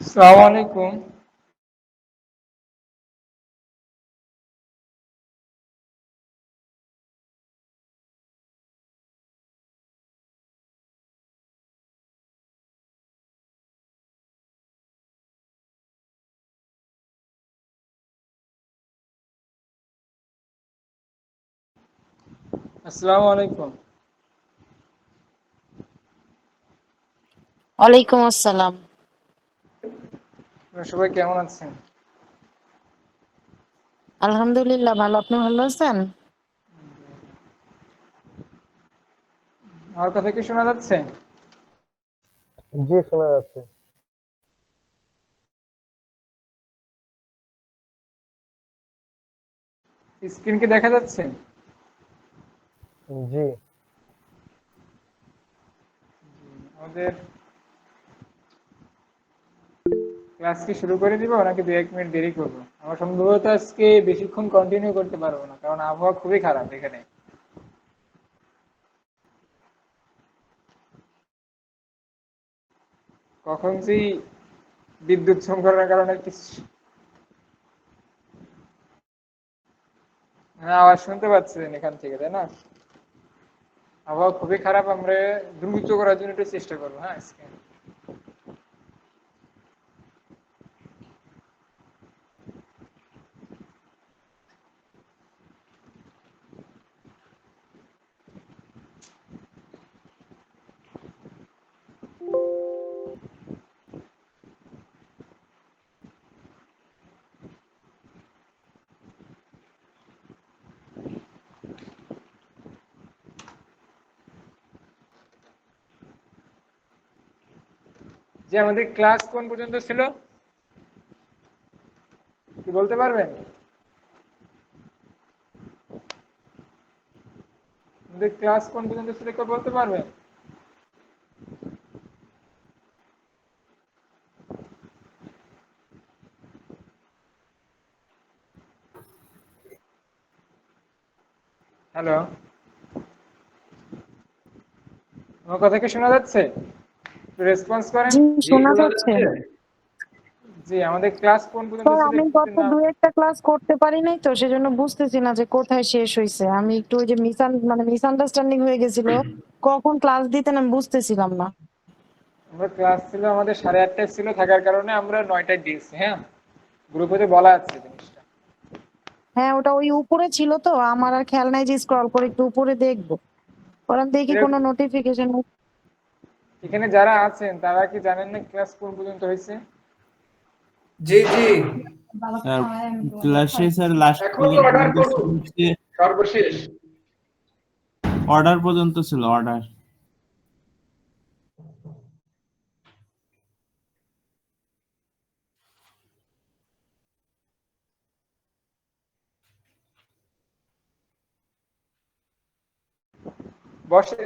আসসালামু আলাইকুম। আসসালামু আলাইকুম। ওয়ালাইকুম আসসালাম। আপনারা সবাই কেমন আছেন? আলহামদুলিল্লাহ ভালো। আপনি ভালো আছেন? আমার কথা কি শোনা যাচ্ছে? জি, শোনা যাচ্ছে। স্ক্রিন কি দেখা যাচ্ছে? জি। আমাদের ক্লাস কি শুরু করে দিব নাকি 2-1 মিনিট দেরি করব? আমরা সম্ভবত আজকে বেশিক্ষণ কন্টিনিউ করতে পারবো না, কারণ আবহাওয়া খুবই খারাপ এখানে। কখন যে বিদ্যুৎ সংকটের কারণে হ্যাঁ, আওয়াজ শুনতে পাচ্ছেন এখান থেকে, তাই না? আবহাওয়া খুবই খারাপ। আমরা দ্রুত করার জন্য একটু চেষ্টা করবো। হ্যাঁ, আজকে যে আমাদের ক্লাস কোন পর্যন্ত ছিল কি বলতে পারবেন? আমাদের ক্লাস কোন পর্যন্ত ছিল কেউ বলতে পারবেন? হ্যালো, আমার কথা কি শোনা যাচ্ছে? একটু রেসপন্স করেন। জি, জি, শোনা শোনা যাচ্ছে। যাচ্ছে। জি, আমাদের ক্লাস কোন পর্যন্ত স্যার ছিল আমি একটু যদি গত না। ২-১টা ক্লাস করতে পারি নাই তো সেজন্য বুঝতেছি না যে কোথায় শেষ হইছে। আমি একটু ওই যে মিসআন্ডারস্ট্যান্ডিং হয়ে গেছিল। কখন ক্লাস দিতেন আমি বুঝতেছিলাম না। আমরা ক্লাস ছিল আমাদের 8:30টায় ছিল, থাকার কারণে আমরা 9টায় দিয়েছি। হ্যাঁ, গ্রুপে তো বলা আছে জিনিসটা। হ্যাঁ, ওটা ওই উপরে ছিল তো আমার আর খেয়াল নাই যে স্ক্রল করে একটু উপরে দেখবো। পরে আমি দেখি কোনো এরকম- নোটিফিকেশন। এখানে যারা আছেন তারা কি জানেন না ক্লাস কোন পর্যন্ত হয়েছে? জি জি, স্যার ক্লাসে স্যার লাস্ট এখন দিকে অর্ডার পর্যন্ত করুন ছিল হচ্ছে সর্বশেষ। অর্ডার পর্যন্ত ছিল অর্ডার। বসে।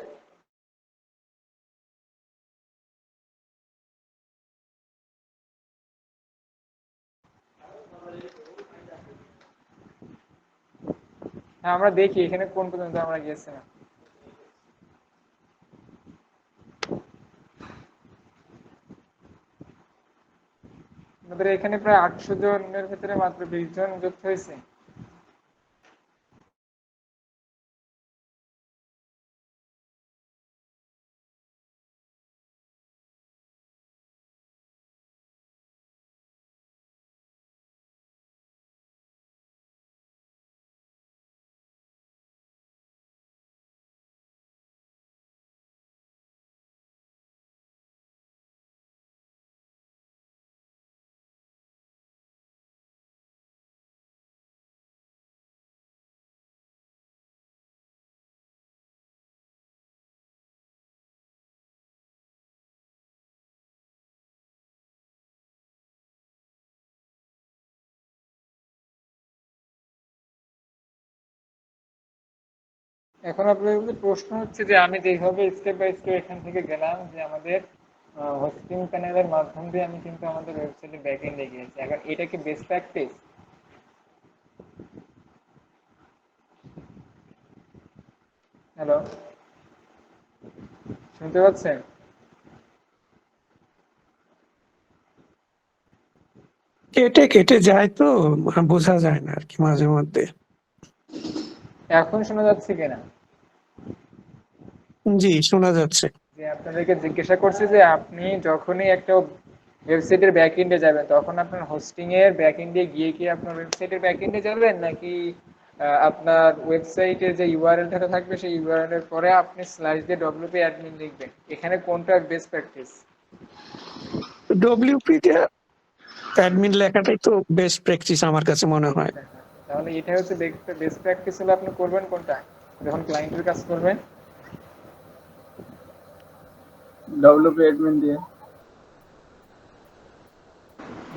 হ্যাঁ, আমরা দেখি এখানে কোন পর্যন্ত আমরা গিয়েছিলাম। আমাদের এখানে প্রায় 800 জনের ভিতরে মাত্র 20 জন যুক্ত হয়েছে। এখন আপনাদের প্রশ্ন হচ্ছে যে আমি যেভাবে স্টেপ বাই স্টেপ এখান থেকে গেলাম, যে আমাদের হোস্টিং প্যানেলের মাধ্যম দিয়ে আমি কিন্তু আমাদের ওয়েবসাইটে ব্যাক এন্ডে গিয়েছি। এখন এটা কি বেস্ট প্র্যাকটিস? হ্যালো, শুনতে পাচ্ছেন? কেটে কেটে যায় তো বোঝা যায় না আর কি মাঝে মধ্যে। এখন শোনা যাচ্ছে কিনা? জি, শোনা যাচ্ছে। যে আপনাদেরকে জিজ্ঞাসা করছি যে আপনি যখনই একটা ওয়েবসাইটের ব্যাকএন্ডে যাবেন তখন আপনার হোস্টিং এর ব্যাকএন্ডে গিয়ে কি আপনার ওয়েবসাইটের ব্যাকএন্ডে যাবেন, নাকি আপনার ওয়েবসাইটে যে ইউআরএলটা থাকবে সেই ইউআরএল এর পরে আপনি স্ল্যাশ দিয়ে ডব্লিউপি অ্যাডমিন লিখবেন? এখানে কোনটা বেস্ট প্র্যাকটিস? ডব্লিউপি তে অ্যাডমিন লেখাটাই তো বেস্ট প্র্যাকটিস আমার কাছে মনে হয়। তাহলে এটা হচ্ছে বেস্ট প্র্যাকটিস হলে আপনি করবেন কোনটা যখন ক্লায়েন্টের কাজ করবেন? ডব্লিউপি অ্যাডমিন দিয়ে।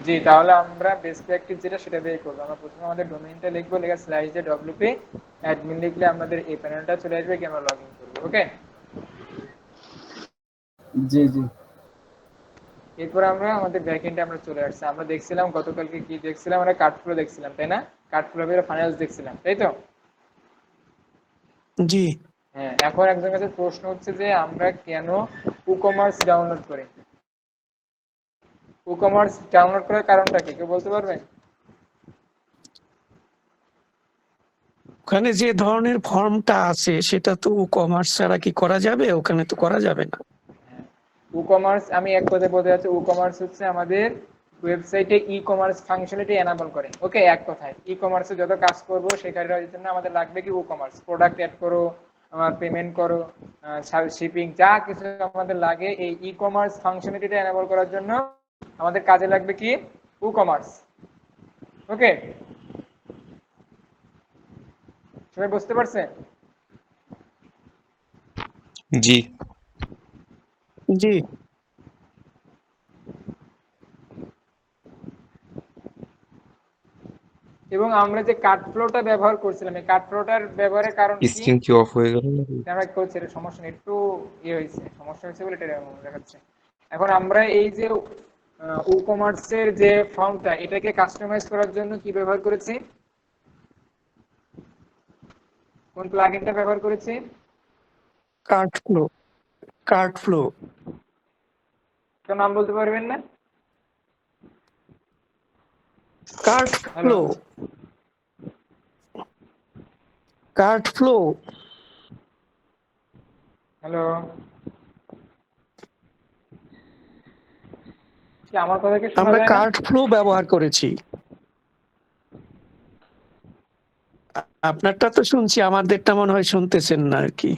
জি, তাহলে আমরা বেস্ট প্র্যাকটিস যেটা সেটা দিয়ে করবো। আমরা প্রথমে আমাদের ডোমেইনটা লিখবো, লেখা স্ল্যাশ দিয়ে ডব্লিউপি অ্যাডমিন লিখলে আমাদের এই প্যানেলটা চলে আসবে, কি আমরা লগ ইন করবো। ওকে, জি জি। এরপর আমরা আমাদের ব্যাকএন্ডে আমরা চলে আসছি। আমরা দেখছিলাম গতকালকে কি দেখছিলাম, আমরা কার্ড ফ্লো দেখছিলাম, তাই না? কার্ড ফ্লো এর ফাইনালস দেখছিলাম, তাই তো? জি, হ্যাঁ, এখন একজনের কাছে প্রশ্ন হচ্ছে যে আমরা কেন ই-কমার্স ডাউনলোড করি? ই-কমার্স ডাউনলোড করার কারণটা কি কেউ বলতে পারবেন? ওখানে যে ধরনের ফর্মটা আছে সেটা তো কমার্স ছাড়া কি করা যাবে? ওখানে তো করা যাবে না। ই-কমার্স, আমি এক কথায় বলতে যাচ্ছি, ই-কমার্স হচ্ছে আমাদের ওয়েবসাইটে ই-কমার্স ফাংশনালিটি এনাবল করে। ওকে, এক কথায় ই-কমার্সে যত কাজ করব সেখানের জন্য আমাদের লাগবে কি ই-কমার্স, প্রোডাক্ট অ্যাড করো, আমার পেমেন্ট করো, শিপিং, যা কিছু আমাদের লাগে এই ই-কমার্স ফাংশনালিটিটা এনাবল করার জন্য আমাদের কাজে লাগবে কি ই-কমার্স। ওকে, সবাই বুঝতে পারছেন? জি। জি, এবং আমরা যে কাট ফ্লোটা ব্যবহার করছিলাম, এই কাট ফ্লোটার ব্যবহারের কারণ কি? স্ক্রিন কি অফ হয়ে গেল নাকি? আমরা করছি, এটা সমস্যা নেই, একটু হয়েছে, সমস্যা হয়েছে বলে এটা এরকম দেখাচ্ছে। এখন আমরা এই যে ই-কমার্সের যে ফর্মটা, এটাকে কাস্টমাইজ করার জন্য কি ব্যবহার করেছি? কোন প্লাগইনটা ব্যবহার করেছি? Card flow. Card flow. কেউ নাম বলতে পারবেন না? Card hello, flow. Card flow. Hello, কি আমার কথা কি শোনা আমরা যায় না? কার্ড ফ্লো ব্যবহার করেছি। আপনারটা তো শুনছি, আমাদেরটা মনে হয় শুনতেছেন না আর কি।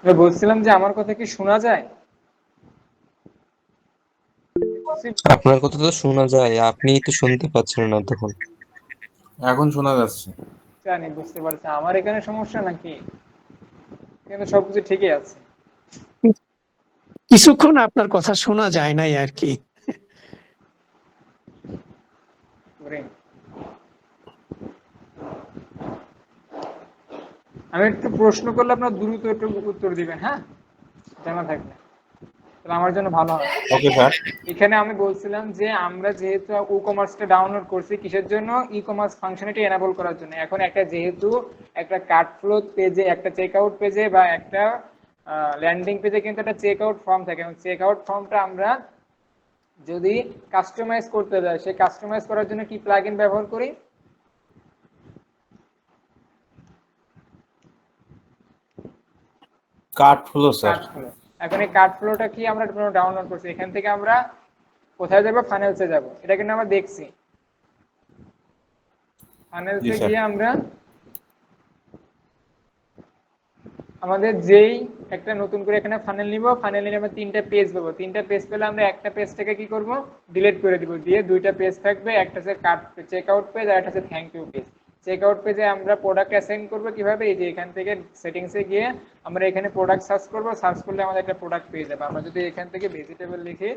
আমি বলছিলাম যে আমার কথা কি শোনা যায়? আপনার কথা তো শোনা যায়, আপনি তো শুনতে পাচ্ছেন না তখন। এখন শোনা যাচ্ছে। জানি, বুঝতে পারছি, আমার এখানে সমস্যা নাকি? কিন্তু সবকিছু ঠিকই আছে। কিছুক্ষণ আপনার কথা শোনা যায় নাই আর কি। আমি একটু প্রশ্ন করলে আপনার দ্রুত একটু উত্তর দিবেন, হ্যাঁ, জানা থাকলে তাহলে আমার জন্য ভালো হয়। Okay sir. এখানে আমি বলছিলাম যে আমরা যেহেতু ই-কমার্সটা ডাউনলোড করছি কিসের জন্য? ই-কমার্স ফাংশনালিটি এনাবল করার জন্য। এখন একটা যেহেতু একটা কার্ট ফ্লো পেজে, একটা চেকআউট পেজে বা একটা ল্যান্ডিং পেজে কিন্তু একটা চেকআউট ফর্ম থাকে, এবং চেকআউট ফর্মটা আমরা যদি কাস্টমাইজ করতে যাই, সেই কাস্টমাইজ করার জন্য কি প্লাগইন ব্যবহার করি? Card flow sir. Card flow. এখন এই কার্ড ফ্লোটা কি আমরা ডাউনলোড করছি, এখান থেকে আমরা কোথায় যাব, ফানেলসে যাব, এটা কিন্তু আমরা দেখছি। জি ফানেলসে স্যার। গিয়ে আমরা আমাদের যেই একটা নতুন করে এখানে ফানেল নিব, ফানেল নিয়ে আমরা 3টা পেজ পাবো। 3টা পেজ পেলে আমরা একটা পেজ থেকে কি করব, ডিলিট করে দিব, দিয়ে 2টা পেজ থাকবে, একটা হচ্ছে কার্ড চেক আউট পেজ আর একটা হচ্ছে thank you page. Check out পেজে আমরা প্রোডাক্ট অ্যাসাইন করব কিভাবে, এই যে এখান থেকে সেটিংসে গিয়ে আমরা এখানে প্রোডাক্ট সার্চ করব, সার্চ করলে আমাদের একটা প্রোডাক্ট পেয়ে যাবে। আমরা যদি এখান থেকে ভেজিটেবল লিখি,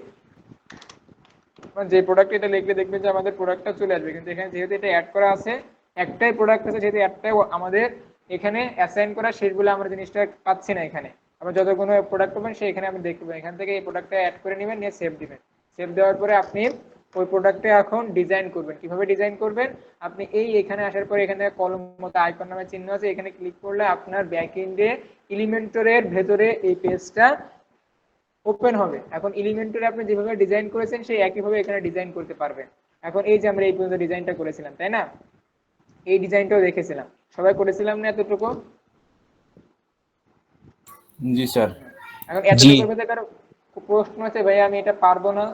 যে প্রোডাক্ট এটা লিখলে দেখবেন যে আমাদের প্রোডাক্টটা চলে আসবে, কিন্তু এখানে যেহেতু এটা অ্যাড করা আছে, একটাই প্রোডাক্ট আছে, যেহেতু একটাই আমাদের এখানে অ্যাসাইন করা, সেগুলো আমরা জিনিসটা পাচ্ছি না এখানে। আমরা যত কোনো প্রোডাক্ট পাবেন সেখানে আপনি দেখতে পাবেন, এখান থেকে এই প্রোডাক্টটা অ্যাড করে নেবেন, নিয়ে সেভ দিবেন। সেভ দেওয়ার পরে আপনি ওই প্রোডাক্টে এখন ডিজাইন করবেন। কিভাবে ডিজাইন করবেন, আপনি এখানে আসার পরে এখানে কলম মতো আইকন নামে চিহ্ন আছে, এখানে ক্লিক করলে আপনার ব্যাকএন্ডে এলিমেন্টরের ভেতরে এই পেজটা ওপেন হবে। এখন এলিমেন্টরে আপনি যেভাবে ডিজাইন করেছেন সেই একইভাবে এখানে ডিজাইন করতে পারবেন। এখন এই যে আমরা এই পর্যন্ত ডিজাইনটা করেছিলাম, তাই না, এই ডিজাইনটাও দেখেছিলাম, সবাই করেছিলাম না এতটুকু? জি স্যার। এখন জি। এতটুকুর মধ্যে কারো প্রশ্ন আছে, ভাই আমি এটা পারবো না?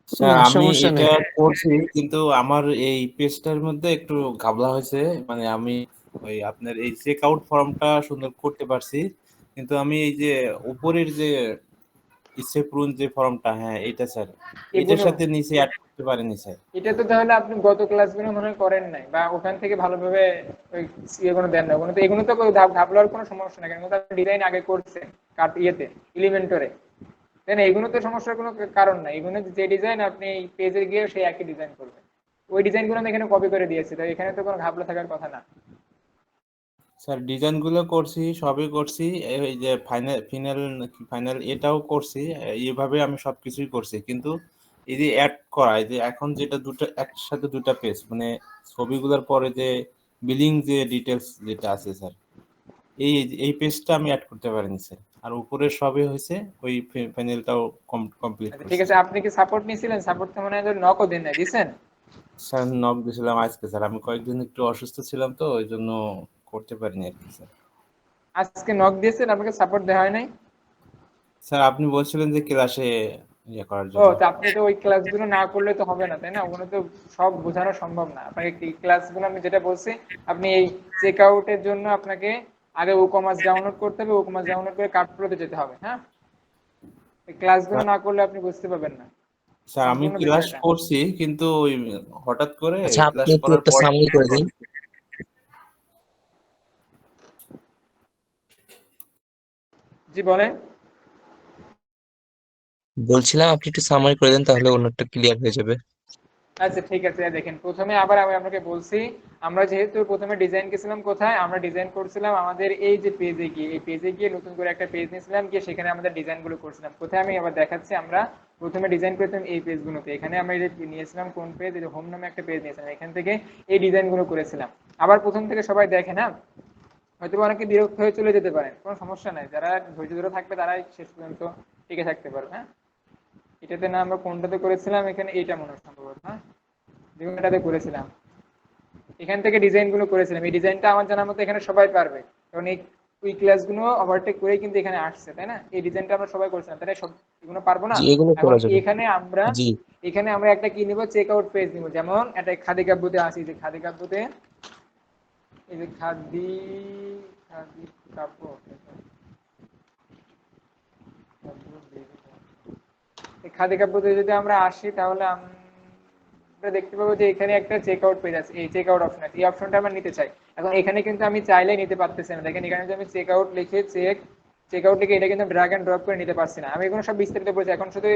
স্যার না, আমি সমস্যা এটা নেই। করছি, কিন্তু আমার এই পেজটার মধ্যে একটু ঘাবলা হয়েছে। মানে আমি ওই আপনার এই চেক আউট ফর্মটা সুন্দর করতে পারছি, কিন্তু আমি এই যে উপরের যে ইচ্ছে পূরণ যে ফর্মটা, হ্যাঁ এটা স্যার, এটার এগুলো সাথে নিচে অ্যাড করতে পারিনি স্যার। এটা তো তাহলে আপনি গত ক্লাসগুলো মনে হয় করেন নাই, বা ওখান থেকে ভালোভাবে ওই ইয়েগুলো দেন না। ওগুলো তো, এগুলো তো ঘাবলার কোনো সমস্যা নাই, কিন্তু আপনি ডিজাইন আগে করছেন কাট ইয়েতে এলিমেন্টরে, তাই না? এগুলো তো সমস্যার কোনো কারণ নাই। এগুলো যে ডিজাইন আপনি এই পেজে গিয়ে সেই একই ডিজাইন করবেন, ওই ডিজাইনগুলো আমি এখানে কপি করে দিয়েছি, তো এখানে তো কোনো ঘাবলা থাকার কথা না। স্যার ডিজাইনগুলো করছি, সবই করছি, এই যে ফাইনাল এটাও করছি, এইভাবে আমি সবকিছুই করছি। কিন্তু এই যে অ্যাড করা, এই যে এখন যেটা দুটো একসাথে দুটো পেজ, মানে ছবিগুলোর পরে যে বিলিং যে ডিটেলস যেটা আছে স্যার, এই এই পেজটা আমি অ্যাড করতে পারিনি স্যার। আর উপরে সবই হয়েছে, ওই ফাইনালটাও কমপ্লিট আচ্ছা ঠিক করছি। আছে, আপনি কি সাপোর্ট নিয়েছিলেন? সাপোর্ট তো মনে হয় নকও দিন নাই, দিছেন? স্যার নক দিয়েছিলাম আজকে স্যার, আমি কয়েকদিন একটু অসুস্থ ছিলাম তো ওই জন্য করতে পারিনি আর কি স্যার। আজকে নক দিয়েছেন, আপনাকে সাপোর্ট দেওয়া হয় নাই? স্যার আপনি বলছিলেন যে ক্লাসে ইয়ে করার ও, জন্য। তো আপনি তো ওই ক্লাসগুলো না করলে তো হবে না, তাই না? ওগুলো তো সব বোঝানো সম্ভব না। আপনাকে এই ক্লাসগুলো আমি যেটা বলছি, আপনি এই চেক আউটের জন্য আপনাকে আগে ওকমার্স ডাউনলোড করতে হবে, ওকমার্স ডাউনলোড করে কার্ড ফ্লোতে যেতে হবে। হ্যাঁ, এই ক্লাসগুলো না করলে আপনি বুঝতে পারবেন না স্যার আমি সম্পূর্ণ ক্লাস বিষয়টা। করছি, কিন্তু ওই হঠাৎ করে আচ্ছা, আপনি ক্লাস একটু করার একটা পরে সামারি করে দিন। জি বলেন। বলছিলাম আপনি একটু সামারি করে দেন, তাহলে অন্যটা ক্লিয়ার হয়ে যাবে। আচ্ছা ঠিক আছে, দেখেন প্রথমে আবার আমি আপনাকে বলছি, আমরা যেহেতু প্রথমে ডিজাইন গেছিলাম কোথায়, আমরা ডিজাইন করছিলাম আমাদের এই যে পেজে গিয়ে, এই পেজে গিয়ে নতুন করে একটা পেজ নিয়েছিলাম, গিয়ে সেখানে আমাদের ডিজাইনগুলো করছিলাম। কোথায় আমি আবার দেখাচ্ছি, আমরা প্রথমে ডিজাইন করেছিলাম এই পেজগুলোতে। এখানে আমরা এই যে নিয়েছিলাম কোন পেজ, এই যে হোম নামে একটা পেজ নিয়েছিলাম, এখান থেকে এই ডিজাইনগুলো করেছিলাম। আবার প্রথম থেকে সবাই দেখে না, হয়তো অনেকে বিরক্ত হয়ে চলে যেতে পারেন, কোনো সমস্যা নাই, যারা ধৈর্য ধরে থাকবে তারাই শেষ পর্যন্ত টিকে থাকতে পারবে। হ্যাঁ, এটাতে না আমরা কোনটাতে করেছিলাম, এখানে এইটা মনে হয় সম্ভবত, হ্যাঁ যেটাতে করেছিলাম, এখান থেকে ডিজাইন গুলো করেছিলাম। এই ডিজাইনটা আমার জানার মতো এখানে সবাই পারবে, কারণ এই ওই ক্লাসগুলো ওভারটেক করে কিন্তু এখানে আসছে, তাই না? এই ডিজাইনটা আমরা সবাই করেছিলাম, তাই না? সব এগুলো পারবো না? জি, এগুলো এখন করা যাবে। জি। এখানে আমরা একটা কি নিব, চেক আউট পেজ নিব। যেমন একটা খাদি কাব্যতে আসি, যে খাদি কাব্যতে, এই যে খাদি খাদি কাব্য, এই খাদি কাব্যতে যদি আমরা আসি, তাহলে আমরা দেখতে পাবো যে এখানে একটা চেক আউট পেজ আছে, এই চেক আউট অপশন আছে, এই অপশনটা আমরা নিতে চাই। এখন এখানে কিন্তু আমি চাইলে নিতে পারতেছি না। দেখেন এখানে যদি আমি চেক আউট লিখে চেক আউট লিখে এটা কিন্তু ড্র্যাগ এন্ড ড্রপ করে নিতে পারছি না। আমি এগুলো সব বিস্তারিত বলছি, এখন শুধু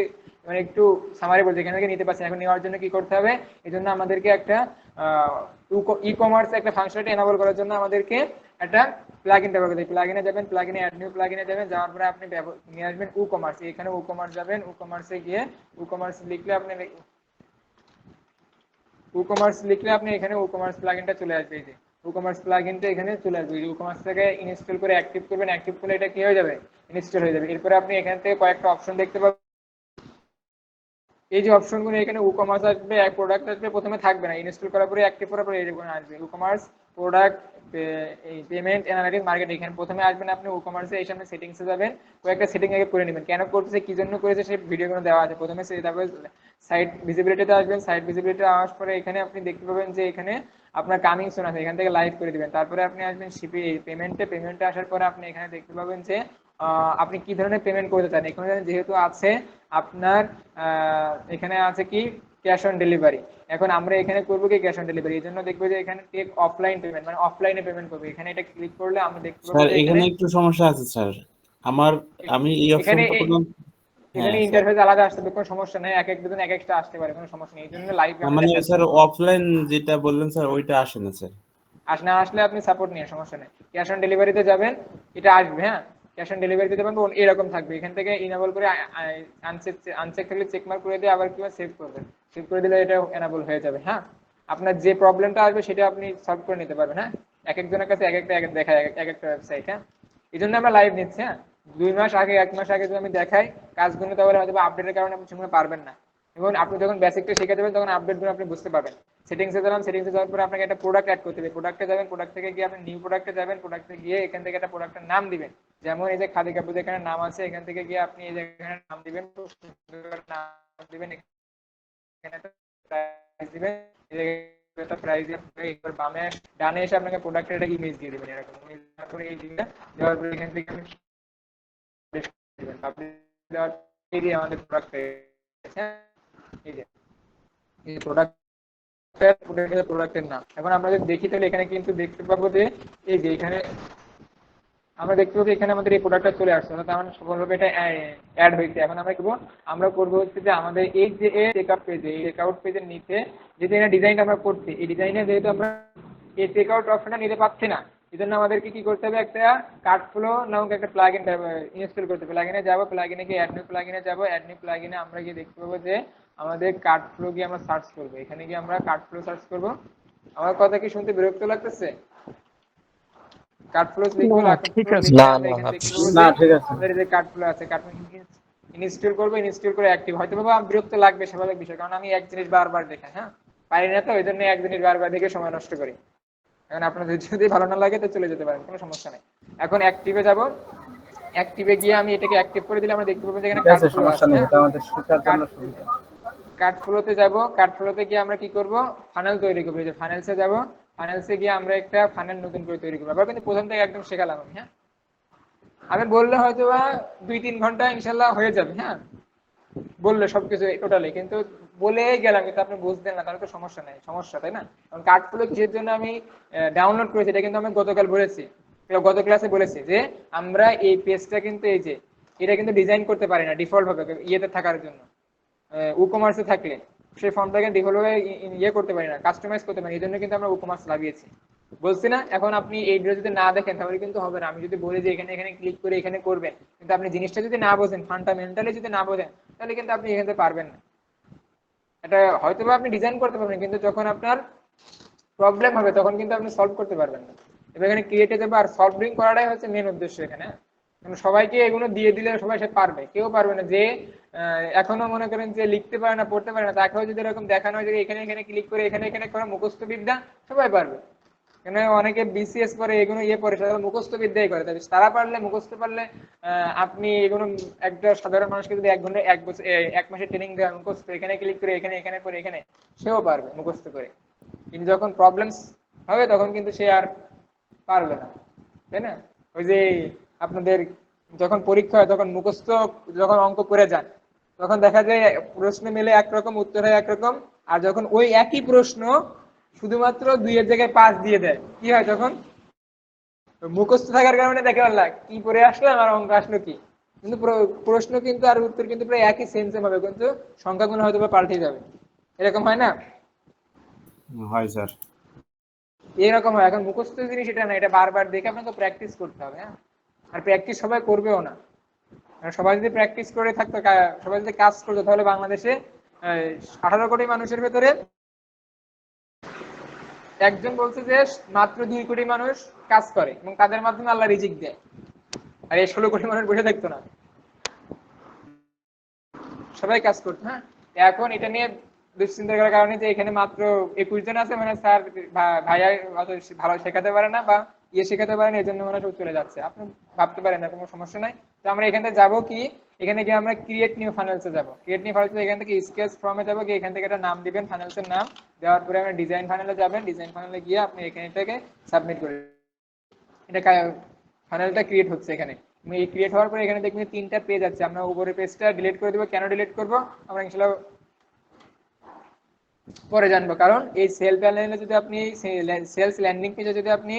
মানে একটু সামারি বলছি, এখান থেকে নিতে পারছি না। এখন নেওয়ার জন্য কি করতে হবে, এই জন্য আমাদেরকে একটা ই কমার্স একটা ফাংশনালিটি এনাবল করার জন্য আমাদেরকে একটা প্লাগইন ব্যবহার করতে হবে। প্লাগইনে যাবেন, প্লাগইনে অ্যাড নিউ প্লাগইনে যাবেন, যাওয়ার পরে আপনি নিয়ে আসবেন কমার্স। এখানে কমার্স যাবেন, কমার্সে গিয়ে কমার্স লিখলে আপনি কমার্স লিখলে আপনি এখানে কমার্স প্লাগইনটা চলে আসবে। এই যে কমার্স প্লাগইনটা এখানে চলে আসবে। এই কমার্স থেকে ইনস্টল করে অ্যাক্টিভ করবেন, অ্যাক্টিভ করলে এটা কি হয়ে যাবে, ইনস্টল হয়ে যাবে। এরপরে আপনি এখান থেকে কয়েকটা অপশন দেখতে পাবেন। এই যে অপশনগুলো, এখানে কমার্স আসবে, এক প্রোডাক্ট আসবে, প্রথমে থাকবে না, ইনস্টল করার পরে অ্যাক্টিভ করার পরে এরকম আসবে কমার্স প্রোডাক্ট এই পেমেন্ট অ্যানালিটিক্স মার্কেট, এখানে প্রথমে আসবেন আপনি ই কমার্সে, এই সামনে সেটিংসে যাবেন, কয়েকটা সেটিং আগে করে নেবেন, কেন করতেছে কি জন্য করেছে সেই ভিডিওগুলো দেওয়া আছে। প্রথমে তারপরে সাইট ভিজিবিলিটিতে আসবেন, সাইট ভিজিবিলিটি আসার পরে এখানে আপনি দেখতে পাবেন যে এখানে আপনার কামিং সুন আছে, এখান থেকে লাইভ করে দিবেন। তারপরে আপনি আসবেন পেমেন্টে আসার পরে আপনি এখানে দেখতে পাবেন যে আপনি কি ধরনের পেমেন্ট করতে চান। এখানে যেহেতু আছে আপনার এখানে আছে কি ক্যাশ অন ডেলিভারি, এখন আমরা এখানে করবো কি ক্যাশ অন ডেলিভারি, এই জন্য দেখবো যে এখানে টেক অফলাইন পেমেন্ট, মানে অফলাইনে পেমেন্ট করবো। এখানে এটা ক্লিক করলে আমরা দেখতে পাবো স্যার যে এখানে একটু সমস্যা আছে স্যার, আমি এই এখানে অপশনটা করলাম। এখানে হ্যাঁ স্যার, ইন্টারফেস আলাদা আসতে কোনো সমস্যা নেই, এক এক দুজন এক একটা আসতে পারে, কোনো সমস্যা নেই, এই জন্য লাইভ আমরা মানে দেখাচ্ছি। স্যার অফলাইন যেটা বললেন স্যার ওইটা আসে না স্যার। না আসলে আপনি সাপোর্ট নিয়ে সমস্যা নেই, ক্যাশ অন ডেলিভারিতে যাবেন, এটা আসবে। হ্যাঁ, ক্যাশ অন ডেলিভারিতে যাবেন, এরকম থাকবে, এখান থেকে ইনেবল করে আনচেক থাকলে চেক মার্ক করে দিয়ে আবার কিংবা সেভ করবেন, সেভ করে দিলে এটা এনাবল হয়ে যাবে। হ্যাঁ, আপনার যে প্রবলেমটা আসবে সেটা আপনি সলভ করে নিতে পারবেন। হ্যাঁ, এক একজনের কাছে এক একটা দেখায় এক একটা ওয়েবসাইট। হ্যাঁ, এই জন্য আমরা লাইভ নিচ্ছি। হ্যাঁ, 2 মাস আগে 1 মাস আগে যদি আমি দেখাই কাজগুলো, তাহলে হয়তো আপডেটের কারণে আপনি সেগুলো পারবেন না, এবং আপনি যখন বেসিকটা শিখে যাবেন তখন আপডেটগুলো আপনি বুঝতে পারবেন। সেটিংসে যাবেন, সেটিংসে যাওয়ার পরে আপনাকে একটা প্রোডাক্ট অ্যাড করতে হবে, প্রোডাক্টে যাবেন, প্রোডাক্ট থেকে গিয়ে আপনি নিউ প্রোডাক্টে যাবেন, প্রোডাক্টে গিয়ে এখান থেকে একটা প্রোডাক্টের নাম দিবেন, যেমন এই যে খাদি কাপড় এখানে নাম আছে, এখান থেকে গিয়ে আপনি এই যে এখানে নাম দিবেন, নাম দিবেন, এখানে একটা প্রাইস দিবেন, একটা প্রাইস দিয়ে একবার বামে ডানে এসে আপনাকে প্রোডাক্টের একটা ইমেজ দিয়ে দিবেন, এরকম ইমেজ তারপরে এই লিংকটা দেওয়ার পরে এখান থেকে আপনি দিবেন, আপনি দেওয়ার এই যে আমাদের প্রোডাক্ট হ্যাঁ, এই যে এই প্রোডাক্টের নাম। এখন আমরা যদি দেখি তাহলে এখানে কিন্তু দেখতে পাবো যে এই যে এখানে আমরা দেখতে পাবো এখানে আমাদের এই প্রোডাক্টটা চলে আসছে, তার মানে সফলভাবে এটা অ্যাড হয়েছে। এখন আমরা করবো হচ্ছে যে আমাদের এই যে চেকআউট পেজে, এই চেকআউট পেজের নিচে যেহেতু এটা ডিজাইনটা আমরা করছি, এই ডিজাইনে যেহেতু আমরা এই চেকআউট অপশনটা নিতে পারছি না, এই জন্য আমাদেরকে কি করতে হবে, একটা কার্ড ফ্লো নামক একটা প্লাগইন ইনস্টল করতে হবে। প্লাগইনে যাবো, প্লাগইনে গিয়ে অ্যাড নিউ প্লাগইনে যাবো, অ্যাড নিউ প্লাগইনে আমরা গিয়ে দেখতে পাবো যে আমাদের কার্ড ফ্লো গিয়ে আমরা সার্চ করবো, এখানে গিয়ে আমরা কার্ড ফ্লো সার্চ করবো। আমার কথা কি শুনতে বিরক্ত লাগতেছে? কার্ড ফ্লো লিখবো, না, ঠিক আছে। না না না ঠিক আছে, আমাদের যে কার্ড ফ্লো আছে, কার্ড ইনস্টল করবো, ইনস্টল করে অ্যাক্টিভ হয়তো বাবা বিরক্ত লাগবে, স্বাভাবিক বিষয়, কারণ আমি এক জিনিস বারবার দেখাই। হ্যাঁ, পারি না তো, ওই জন্য এক জিনিস বারবার দেখে সময় নষ্ট করি। এখন আপনাদের যদি ভালো না লাগে তো চলে যেতে পারেন, কোনো সমস্যা নেই। এখন অ্যাক্টিভে যাব, অ্যাক্টিভে গিয়ে আমি এটাকে অ্যাক্টিভ করে দিলে আমরা দেখতে পাবো যে এখানে কার্ড ফ্লো আছে। এটা আমাদের শেখার জন্য সুবিধা। কার্ড ফ্লোতে যাব, কার্ড ফ্লোতে গিয়ে আমরা কি করব, ফানেল তৈরি করব। এই যে ফানেলসে যাব, ফানেলসে গিয়ে আমরা একটা ফানেল নতুন করে তৈরি করব। আবার কিন্তু প্রথম থেকে একদম শেখালাম আমি। হ্যাঁ, আমি বললে হয়তো বা 2-3 ঘন্টা ইনশাল্লাহ হয়ে যাবে। হ্যাঁ, বললে সবকিছু টোটালি, কিন্তু বলেই গেলাম কিন্তু আপনি বুঝতেন না, তাহলে তো সমস্যা নাই, সমস্যা তাই না? কারণ কার্ডগুলো কিসের জন্য আমি ডাউনলোড করেছি এটা কিন্তু আমি গতকাল বলেছি, গত ক্লাসে বলেছি যে আমরা এই পেজটা কিন্তু এই যে এটা কিন্তু ডিজাইন করতে পারি না ডিফল্ট ভাবে ইয়েতে থাকার জন্য, ই-কমার্সে থাকলে সেই ফর্মটাকে ডিফল্ট ভাবে ইয়ে করতে পারি না, কাস্টমাইজ করতে পারি, এই জন্য কিন্তু আমরা ই-কমার্স লাগিয়েছি, বলছি না? এখন আপনি এই ভিডিও যদি না দেখেন তাহলে কিন্তু হবে না। আমি যদি বলি যে এখানে এখানে ক্লিক করে এখানে করবেন, কিন্তু আপনি জিনিসটা যদি না বোঝেন, ফান্ডামেন্টালি যদি না বোঝেন, তাহলে কিন্তু আপনি এখানে পারবেন না। এটা হয়তো বা আপনি ডিজাইন করতে পারবেন, কিন্তু যখন আপনার প্রবলেম হবে তখন কিন্তু আপনি সলভ করতে পারবেন না। এবার এখানে ক্রিয়েটে যাবে, আর সলভিং করাটাই হচ্ছে মেন উদ্দেশ্য এখানে। সবাইকে এগুলো দিয়ে দিলে সবাই সে পারবে, কেউ পারবে না যে এখনো মনে করেন যে লিখতে পারে না, পড়তে পারে না, তাকেও যদি এরকম দেখানো হয় যে এখানে এখানে ক্লিক করে এখানে এখানে করা মুখস্থ বিদ্যা, সবাই পারবে। এখানে অনেকে বিসিএস করে, এগুলো ইয়ে পড়ে, সাধারণ মুখস্থ বিদ্যাই করে, তবে তারা পারলে, মুখস্থ পারলে আপনি এগুলো একটা সাধারণ মানুষকে যদি 1 ঘন্টা 1 বছর 1 মাসের ট্রেনিং দেওয়া মুখস্থ এখানে ক্লিক করে এখানে এখানে করে এখানে, সেও পারবে মুখস্থ করে। কিন্তু যখন প্রবলেমস হবে তখন কিন্তু সে আর পারবে না, তাই না? ওই যে আপনাদের যখন পরীক্ষা হয় তখন মুখস্থ যখন অঙ্ক করে যান, তখন দেখা যায় প্রশ্ন মেলে একরকম, উত্তর হয় একরকম, আর যখন ওই একই প্রশ্ন শুধুমাত্র 2 এর জায়গায় 5 দিয়ে দেয়, কি হয় তখন? মুখস্থ থাকার কারণে দেখে আল্লাহ কি পড়ে আসলাম আর অঙ্ক আসলো কি, কিন্তু প্রশ্ন কিন্তু আর উত্তর কিন্তু প্রায় একই সেম হবে, কিন্তু সংখ্যাগুলো হয়তো বা পাল্টে যাবে। এরকম হয় না? হয় স্যার। এরকম হয়। এখন মুখস্থ জিনিস এটা না, এটা বারবার দেখে আপনাকে প্র্যাকটিস করতে হবে। হ্যাঁ, আর প্র্যাকটিস সবাই করবেও না। সবাই যদি প্র্যাকটিস করে থাকতো, সবাই যদি কাজ করতো, তাহলে বাংলাদেশে 18 কোটি মানুষের ভেতরে একজন বলছে যে মাত্র 2 কোটি মানুষ কাজ করে এবং তাদের মাধ্যমে আল্লাহ রিজিক দেয়, আর এই 16 কোটি মানুষ বসে থাকতো না, সবাই কাজ করতো। হ্যাঁ, এখন এটা নিয়ে দুশ্চিন্তা করার কারণে যে এখানে মাত্র 21 জন আছে, মানে স্যার ভাইয়া অত ভালো শেখাতে পারে না বা শেখাতে পারে না, এই জন্য মানে সব চলে যাচ্ছে। আপনি ভাবতে পারেন না, কোনো সমস্যা নাই। তো আমরা এখান থেকে যাবো কি, এখানে গিয়ে আমরা ক্রিয়েট নিউ ফানেলসে যাবো। ক্রিয়েট নিউ ফানেলসে এখান থেকে স্কেচ ফর্মে যাবো, গিয়ে এখান থেকে একটা নাম দিবেন, ফানেলসের নাম দেওয়ার পরে আমরা ডিজাইন ফানেলে যাবেন। ডিজাইন ফানেলে গিয়ে আপনি এখানে এটাকে সাবমিট করে, এটা ফানেলটা ক্রিয়েট হচ্ছে। এখানে এই ক্রিয়েট হওয়ার পরে এখানে দেখবেন 3টা পেজ আছে। আমরা উপরে পেজটা ডিলিট করে দেবো। কেন ডিলিট করবো আমরা ইনশাআল্লাহ পরে জানবো। কারণ এই সেল প্যানেলে যদি আপনি সেলস ল্যান্ডিং পেজে যদি আপনি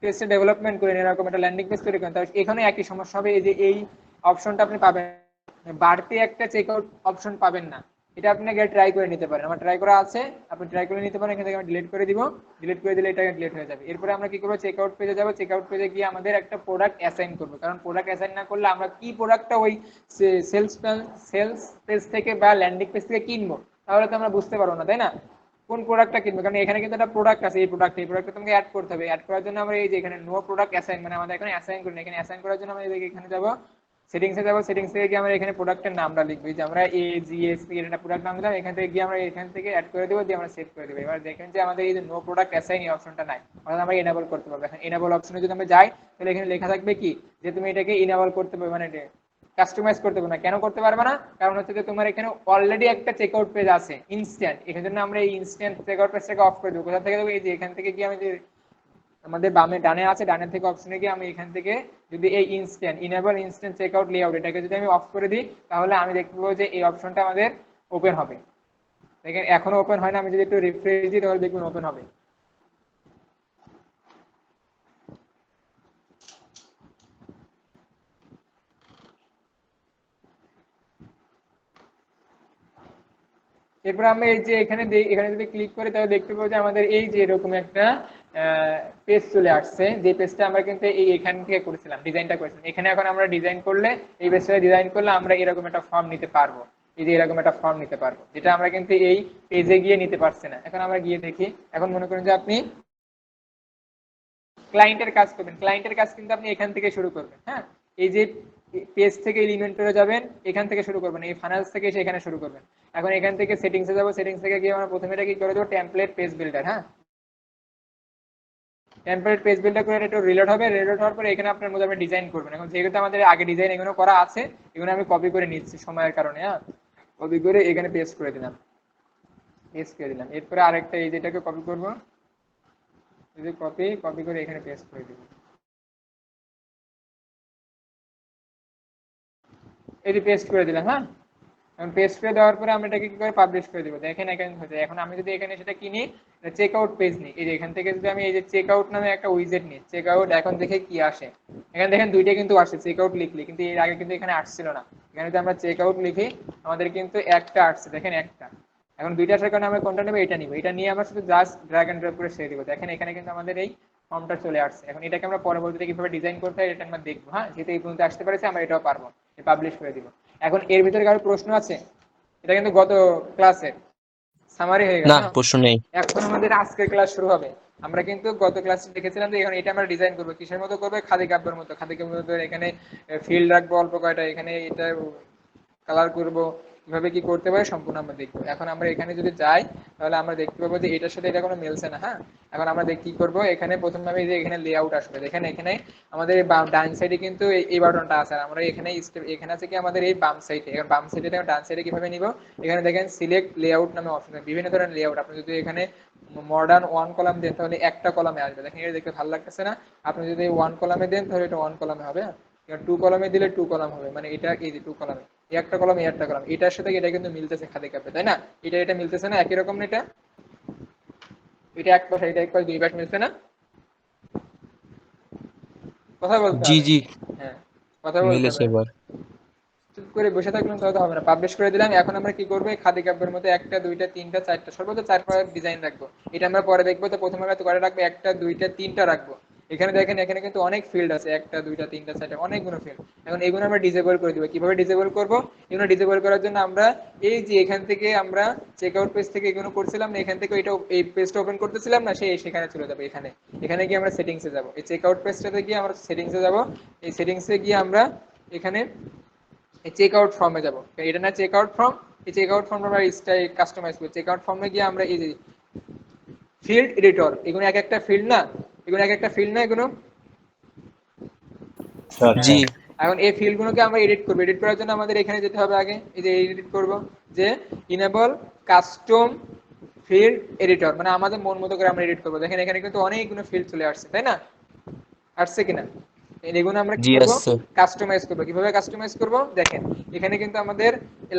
পেজটা ডেভেলপমেন্ট করেন, এরকম একটা ল্যান্ডিং পেজ তৈরি করেন, তাহলে এখানে একই সমস্যা হবে। এই যে এই অপশনটা আপনি পাবেন, বাড়তি একটা চেকআউট অপশন পাবেন না। এটা আপনাকে ট্রাই করে নিতে পারেন, আমার ট্রাই করা আছে, আপনি ট্রাই করে নিতে পারেন। এখান থেকে আমি ডিলিট করে দিব। ডিলিট করে দিলে এটা ডিলিট হয়ে যাবে। এরপরে আমরা কি করবো, চেকআউট পেজে যাবো। চেকআউট পেজে গিয়ে আমাদের একটা প্রোডাক্ট অ্যাসাইন করবো। কারণ প্রোডাক্ট অ্যাসাইন না করলে আমরা কি প্রোডাক্টটা ওই সেলস পেজ থেকে বা ল্যান্ডিং পেজ থেকে কিনবো, তাহলে তো আমরা বুঝতে পারবো না, তাই না, কোন প্রোডাক্টটা কিনবো। কারণ এখানে কিন্তু একটা প্রোডাক্ট আছে, এই প্রোডাক্টটা তোমাকে অ্যাড করতে হবে। অ্যাড করার জন্য আমরা এই যে এখানে নো প্রোডাক্ট অ্যাসাইন, মানে আমাদের এখানে অ্যাসাইন করি না। এখানে অ্যাসাইন করার জন্য আমরা এখানে যাবো, সেটিংসে যাবো। সেটিংস থেকে গিয়ে আমরা এখানে প্রোডাক্টের নামটা লিখবো, যে আমরা AGSP এর একটা প্রোডাক্ট নাম দিলাম। এখান থেকে গিয়ে আমরা এখান থেকে অ্যাড করে দেবো, দিয়ে আমরা সেভ করে দেবো। এবার দেখেন যে আমাদের এই যে নো প্রোডাক্ট অ্যাসাইন এই অপশনটা নাই, অর্থাৎ আমরা এনেবল করতে পারবো। এখন এনেবল অপশনে যদি আমরা যাই, তাহলে এখানে লেখা থাকবে কি, যে তুমি এটাকে এনেবল করতে পারবে, মানে কাস্টমাইজ করতে পারবে না। কেন করতে পারবে না? কারণ হচ্ছে যে তোমার এখানে অলরেডি একটা চেকআউট পেজ আছে ইনস্ট্যান্ট। এখানে জন্য আমরা এই ইনস্ট্যান্ট চেকআউট পেজটাকে অফ করে দেবো। কোথা থেকে দেবো, এই যে এখান থেকে গিয়ে আমি যে আমাদের বামে ডানে আছে, ডানের থেকে অপশনে গিয়ে আমি এখান থেকে যদি এই ইনেবল ইনস্ট্যান্ট চেকআউট লেআউট এটাকে যদি আমি অফ করে দিই, তাহলে আমি দেখতে পাবো যে এই অপশনটা আমাদের ওপেন হবে। দেখেন এখনো ওপেন হয় না, আমি যদি একটু রিফ্রেশ দিই তাহলে দেখুন ওপেন হবে। এরপর আমরা এই যে এখানে যদি ক্লিক করি, তাহলে দেখতে পাবো যে আমাদের এই যে এরকম একটা পেজ চলে আসছে, যে পেজটা আমরা কিন্তু এখান থেকে করেছিলাম, ডিজাইনটা করেছিলাম। এখানে এখন আমরা ডিজাইন করলে, এই পেজটা ডিজাইন করলে আমরা এরকম একটা ফর্ম নিতে পারবো। এই যে এরকম একটা ফর্ম নিতে পারবো, যেটা আমরা কিন্তু এই পেজে গিয়ে নিতে পারছি না। এখন আমরা গিয়ে দেখি। এখন মনে করেন যে আপনি ক্লায়েন্টের কাজ করবেন, ক্লায়েন্টের কাজ কিন্তু আপনি এখান থেকে শুরু করবেন। হ্যাঁ, এই যে পেজ থেকে এলিমেন্টরে যাবেন, এখান থেকে শুরু করবেন, এই ফাইনালস থেকে এসে এখানে শুরু করবেন। এখন এখান থেকে সেটিংসে যাব, সেটিংস থেকে গিয়ে আমরা প্রথমে এটা কি করে দেবো, টেমপ্লেট পেজ বিল্ডার। হ্যাঁ, টেমপ্লেট পেজ বিল্ডার করে একটু রিলোড হবে। রিলোড হওয়ার পরে এখানে আপনার মধ্যে আপনি ডিজাইন করবেন। এখন যেহেতু আমাদের আগে ডিজাইন এগুলো করা আছে, এগুলো আমি কপি করে নিচ্ছি সময়ের কারণে। হ্যাঁ, কপি করে এখানে পেস্ট করে দিলাম, পেস্ট করে দিলাম। এরপরে আরেকটা এই যেটাকে কপি করব, যদি কপি করে এখানে পেস্ট করে দিব। এটি পেস্ট করে দিলাম। হ্যাঁ, এখন পেস্ট করে দেওয়ার পরে আমরা এটাকে কি করে পাবলিশ করে দেবো। দেখেন এখানে হচ্ছে, এখন আমি যদি এখানে সেটা কিনি, চেক আউট পেজ নিই, এই যে এখান থেকে যদি আমি এই যে চেক আউট নামে একটা উইজেট নিই, চেক আউট, এখন দেখে কি আসে। এখানে দেখেন দুইটা কিন্তু আসছে, চেক আউট লিখলি, কিন্তু এর আগে কিন্তু এখানে আসছিল না। এখানে যদি আমরা চেক আউট লিখি, আমাদের কিন্তু একটা আসছে, দেখেন একটা। এখন দুইটা আসার কারণে আমরা কোনটা নেবো, এটা নিব। এটা নিয়ে আমরা শুধু জাস্ট ড্র্যাগ এন্ড ড্রপ করে ছেড়ে দিব। দেখেন এখানে কিন্তু আমাদের এই ফর্মটা চলে আসছে। এখন এটাকে আমরা পরবর্তীতে কিভাবে ডিজাইন করতে হয় এটা আমরা দেখবো। হ্যাঁ, যেহেতু এই পর্যন্ত আসতে পারছি, আমরা এটাও পারবো, পাবলিশ করে দিব। এখন এর ভিতরে কারো প্রশ্ন আছে? এটা কিন্তু গত ক্লাসের সামারি হয়ে গেল। না, প্রশ্ন নেই। এখন আমাদের আজকের ক্লাস শুরু হবে। আমরা কিন্তু গত ক্লাসে দেখেছিলাম যে এখন এটা আমরা ডিজাইন করবো, কিসের মতো করবো, খাদি কাব্যের মতো। খাদি কাব্যের মতো এখানে ফিল্ড রাখবো অল্প কয়টা, এখানে এটা কালার করবো, কিভাবে কি করতে পারে সম্পূর্ণ আমরা দেখবো। এখন আমরা এখানে যদি যাই, তাহলে আমরা দেখতে পাবো যে এটার সাথে এটা কোনো মিলছে না। হ্যাঁ, এখন আমরা কি করবো, এখানে প্রথমে যে এখানে লেআউট আসবে, দেখেন এখানে আমাদের ডান সাইডে কিন্তু এই বাটনটা আছে, আর আমরা এখানে আছে কি আমাদের এই বাম সাইডে। এখন বাম সাইডে ডান সাইডে কিভাবে নিব, এখানে দেখেন সিলেক্ট লেআউট নামে অপশন, বিভিন্ন ধরনের লেআউট। আপনি যদি এখানে মডার্ন 1 কলাম দেন, তাহলে একটা কলামে আসবে। দেখেন এটা দেখতে ভালো লাগতেছে না? আপনি যদি 1 কলামে দেন, তাহলে এটা 1 কলামে হবে। 2 কলামে দিলে 2 কলাম হবে, মানে এটা এই যে 2 কলামে একটা কলাম, একটা কলাম, এটার সাথে এটা কিন্তু মিলতেছে খাদি কাপে, তাই না? এটা মিলতেছে না? একই রকম না? এটা এক পাশে, এটা এক পাশে, দুই পাশ মিলছে না? কথা বলতে জি হবে। জি, হ্যাঁ, কথা বলতে মিলেছে হবে। এবার। চুপ করে বসে থাকলাম তাহলে হবে না। পাবলিশ করে দিলাম। এখন আমরা কি করবো, খাদি কাব্যের মধ্যে 1টা 2টা 3টা 4টা সর্বোচ্চ 4 ডিজাইন রাখবো। এটা আমরা পরে দেখবো। তো প্রথমে আমরা করে রাখবো 1টা 2টা 3টা রাখবো। এখানে দেখেন এখানে কিন্তু অনেক ফিল্ড আছে, 1টা 2টা 3টা 4টা অনেকগুলো ফিল্ড। এখন এগুলো আমরা ডিসেবল করে দিব। কিভাবে ডিসেবল করবো? এগুলো ডিসেবল করার জন্য আমরা এই যে এখান থেকে আমরা চেক আউট পেজ থেকে এগুলো করছিলাম না, এখান থেকে এটা এই পেজটা ওপেন করতেছিলাম না, সেখানে চলে যাবে। এখানে গিয়ে আমরা সেটিংসে যাব। এই চেক আউট পেজটাতে গিয়ে আমরা সেটিংসে যাব। এই সেটিংসে গিয়ে আমরা এখানে চেক আউট ফর্মে যাবো। এটা না চেক আউট ফর্ম, এই চেকআউট ফর্ম আমরা স্টাইল কাস্টমাইজ করি। চেকআউট ফর্মে গিয়ে আমরা এই যে ফিল্ড এডিটর, এগুলো এক একটা ফিল্ড না, এগুলো এক একটা ফিল্ড না এগুলো। স্যার জি হ্যাঁ, এখন এই ফিল্ডগুলোকে আমরা এডিট করবো। এডিট করার জন্য আমাদের এখানে যেতে হবে আগে, এই যে এডিট করব যে ইনেবল কাস্টম ফিল্ড এডিটর, মানে আমাদের মন মতো করে আমরা এডিট করবো। দেখেন এখানে কিন্তু অনেকগুলো ফিল্ড চলে আসছে, তাই না? আসছে কিনা? এগুলো আমরা কি জি করব? আসছে। কাস্টমাইজ করব। কিভাবে কাস্টমাইজ করব? দেখেন এখানে কিন্তু আমাদের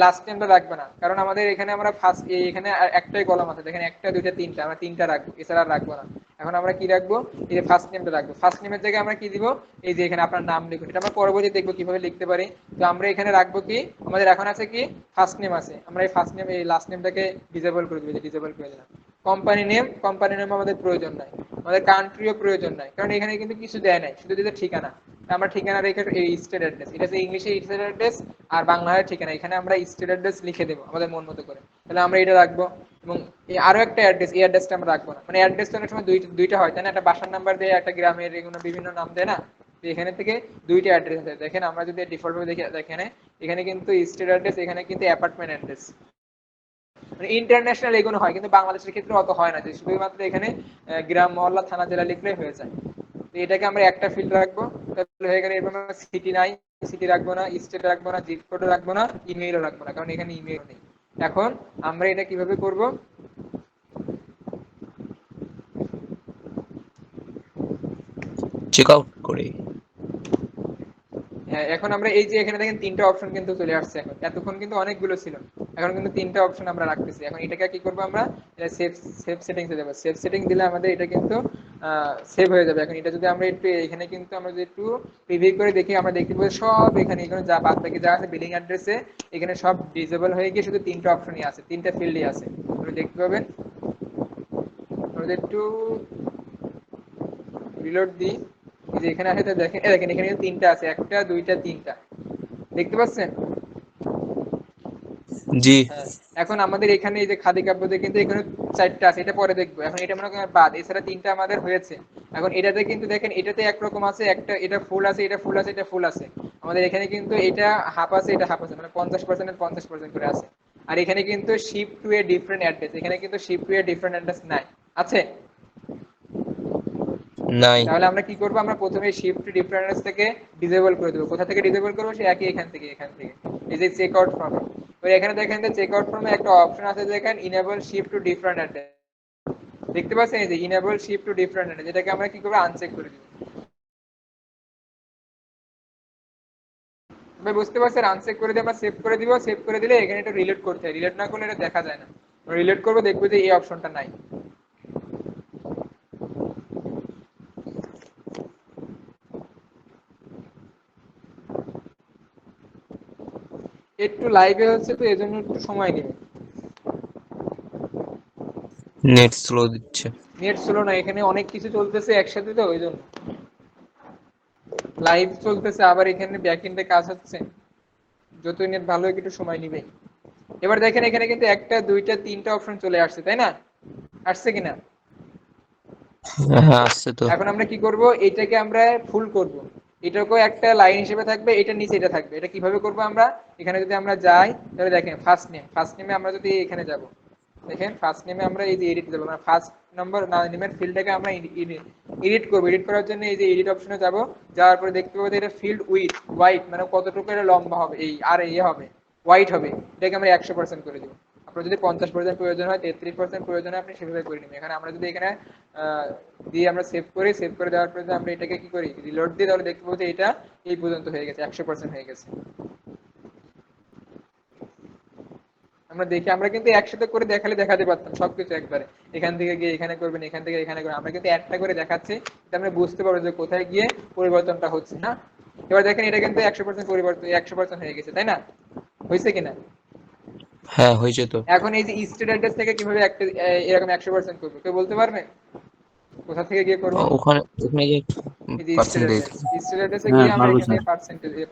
লাস্ট নেমটা রাখবে না, কারণ আমাদের এখানে আমরা ফার্স্ট এখানে একটাই কলাম আছে, দেখেন একটা দুইটা তিনটা, আমরা তিনটা রাখবো, এছাড়া আর রাখবো না। এখন আমরা কি রাখবো? এই যে ফার্স্ট নেমটা রাখবো। ফার্স্ট নেমের জায়গায় আমরা কি দিব? এই যে এখানে আপনার নাম লিখুন। এটা আমরা পরবর্তী দেখবো কিভাবে লিখতে পারি। তো আমরা এখানে রাখবো কি, আমাদের এখন আছে কি ফার্স্ট নেম আছে, আমরা এই ফার্স্ট নেম এই লাস্ট নেমটাকে ডিসেবল করে দিব, ডিসেবল করে দিলাম। কোম্পানি নেম আমাদের প্রয়োজন নাই, আমাদের কান্ট্রিও প্রয়োজন নাই, কারণ এখানে কিন্তু কিছু দেয় নাই, শুধু দিতে ঠিকানা। আমরা ঠিকানা রেখে এই স্টেট অ্যাড্রেস, এটা হচ্ছে ইংলিশে স্টেট অ্যাড্রেস আর বাংলায় ঠিকানা, এখানে আমরা স্টেট অ্যাড্রেস লিখে দেবো আমাদের মন মতো করে। তাহলে আমরা এটা রাখবো। এবং আরো একটা অ্যাড্রেস, এই অ্যাড্রেসটা আমরা রাখবো না, মানে অ্যাড্রেস তো অনেক সময় দুইটা হয়, তাই না? একটা বাসার নাম্বার দেয়, একটা গ্রামের এগুলো বিভিন্ন নাম দেয় না, তো এখানে থেকে দুইটা অ্যাড্রেস আছে। দেখেন আমরা যদি ডিফল্ট ভাবে দেখি, দেখেন এখানে কিন্তু স্টেট অ্যাড্রেস, এখানে কিন্তু অ্যাপার্টমেন্ট অ্যাড্রেস, মানে ইন্টারন্যাশনাল এগুলো হয়, কিন্তু বাংলাদেশের ক্ষেত্রে অত হয় না, যে শুধুমাত্র এখানে গ্রাম, মহল্লা, থানা, জেলা লিখলেই হয়ে যায়। তো এটাকে আমরা একটা ফিল্ড রাখবো, তাহলে হয়ে গেলে। এরপর সিটি নাই, সিটি রাখবো না, স্টেট রাখবো না, জিপ কোড রাখবো না, ইমেইলও রাখবো না, কারণ এখানে ইমেইল নেই। এখন আমরা এটা কিভাবে করব? চেক আউট করে। হ্যাঁ, এখন আমরা এই যে এখানে দেখেন তিনটা অপশন কিন্তু চলে আসছে। এখন এতক্ষণ কিন্তু অনেকগুলো ছিল, এখন কিন্তু তিনটা অপশন আমরা রাখতেছি। এখন এটাকে কি করবো আমরা? সেভ সেভ সেটিংসে যাবো। সেভ সেটিং দিলে আমাদের এটা কিন্তু সেভ হয়ে যাবে। এখন এটা যদি আমরা একটু এখানে কিন্তু আমরা যদি একটু প্রিভিউ করে দেখি, আমরা দেখতে পাবো সব এখানে যা বাদ বাকি যা আছে বিলিং অ্যাড্রেসে, এখানে সব ডিসেবল হয়ে গিয়ে শুধু তিনটা অপশনই আছে, তিনটা ফিল্ডই আছে, আপনি দেখতে পাবেন। আমরা একটু রিলোড দিই, এই যে এখানে আসে, তো দেখেন দেখেন এখানে কিন্তু তিনটা আছে, একটা দুইটা তিনটা, দেখতে পাচ্ছেন? জি হ্যাঁ, এখন আমাদের এখানে এই যে খাদি কাব্যতে কিন্তু এখানে চারটা আছে, এটা পরে দেখবো। এখন এটা মনে করেন বাদ, এছাড়া তিনটা আমাদের হয়েছে। এখন এটাতে কিন্তু দেখেন এটাতে একরকম আছে, একটা এটা ফুল আছে, এটা ফুল আছে, এটা ফুল আছে। আমাদের এখানে কিন্তু এটা হাফ আছে, এটা হাফ আছে, মানে 50% 50% করে আছে। আর এখানে কিন্তু shift to a different address, এখানে কিন্তু shift to a different address নাই, আছে? নাই। তাহলে আমরা কি করবো? আমরা প্রথমে শিফট টু ডিফারেন্ট অ্যাড্রেস থেকে ডিসেবল করে দেবো। কোথা থেকে ডিসেবল করবো? সে একই এখান থেকে, এই যে চেক আউট ফর্মে। ওই এখানে দেখেন যে চেক আউট ফর্মে একটা অপশন আছে, দেখেন enable shift to different address, দেখতে পাচ্ছেন? এই যে enable shift to different address, এটাকে আমরা কি করবো? আনচেক করে দিব। ভাই বুঝতে পারছেন? আনচেক করে দিয়ে আমরা সেভ করে দিব। সেভ করে দিলে এখানে এটা রিলেট করতে হয়, রিলেট না করলে এটা দেখা যায় না। রিলেট করবো, দেখবো যে এই অপশনটা নাই। একটু লাইভে হচ্ছে তো এজন্য একটু সময় নেবে। নেট স্লো দিচ্ছে। নেট স্লো না, এখানে অনেক কিছু চলতেছে একসাথে, তো ওই জন্য লাইভ চলতেছে, আবার এখানে ব্যাক এন্ডে কাজ হচ্ছে, যতই নেট ভালো হোক একটু সময় নিবে। এবার দেখেন এখানে কিন্তু একটা দুইটা তিনটা অপশন চলে আসছে, তাই না? আসছে কিনা? হ্যাঁ আসছে তো। এখন আমরা কি করব? এটাকে আমরা ফুল করব, এটাকেও একটা লাইন হিসেবে থাকবে, এটার নিচে এটা থাকবে। এটা কিভাবে করব আমরা? এখানে যদি আমরা যাই, তাহলে দেখেন ফার্স্ট নেমে আমরা যদি এখানে যাব, দেখেন ফার্স্ট নেমে আমরা এই যে এডিট দেবো, মানে ফার্স্ট নম্বর নেমের ফিল্ডটাকে আমরা এডিট করবো। এডিট করার জন্য এই যে এডিট অপশনে যাব, যাওয়ার পরে দেখতে পাবো যে এটা ফিল্ড উইথ হোয়াইট, মানে কতটুকু এটা লম্বা হবে, এই আর ইয়ে হবে হোয়াইট হবে, এটাকে আমরা 100% করে দেবো। আপনার যদি 50% প্রয়োজন হয়, 33% প্রয়োজন হয়, আপনি সেভাবে করে নেবেন। এখানে আমরা যদি এখানে দিয়ে আমরা সেভ করি, সেভ করে দেওয়ার পরে আমরা এটাকে কি করি? রিলোড দিই, তাহলে দেখতে পাবো যে এটা এই পর্যন্ত হয়ে গেছে, 100% হয়ে গেছে। আমরা দেখি, আমরা কিন্তু একসাথে করে দেখালে দেখাতে পারতাম সবকিছু একবারে, এখান থেকে গিয়ে এখানে করবেন, এখান থেকে এখানে করবেন। আমরা কিন্তু একটা করে দেখাচ্ছি, এটা আমরা বুঝতে পারবো যে কোথায় গিয়ে পরিবর্তনটা হচ্ছে না। এবার দেখেন এটা কিন্তু 100% পরিবর্তন, 100% হয়ে গেছে, তাই না? হয়েছে কিনা? হ্যাঁ হয়েছে তো। এখন এই যে স্টেট অ্যাড্রেস থেকে কিভাবে একটা এরকম 100% করবো, কেউ বলতে পারবে? কোথা থেকে গিয়ে করবো? ওখানে ওখানে যে এই যে স্টেট পার্সেন্টেজ। অ্যাড্রেস, স্টেট অ্যাড্রেসে হ্যাঁ গিয়ে আমরা পারবো এখান স্যার। থেকে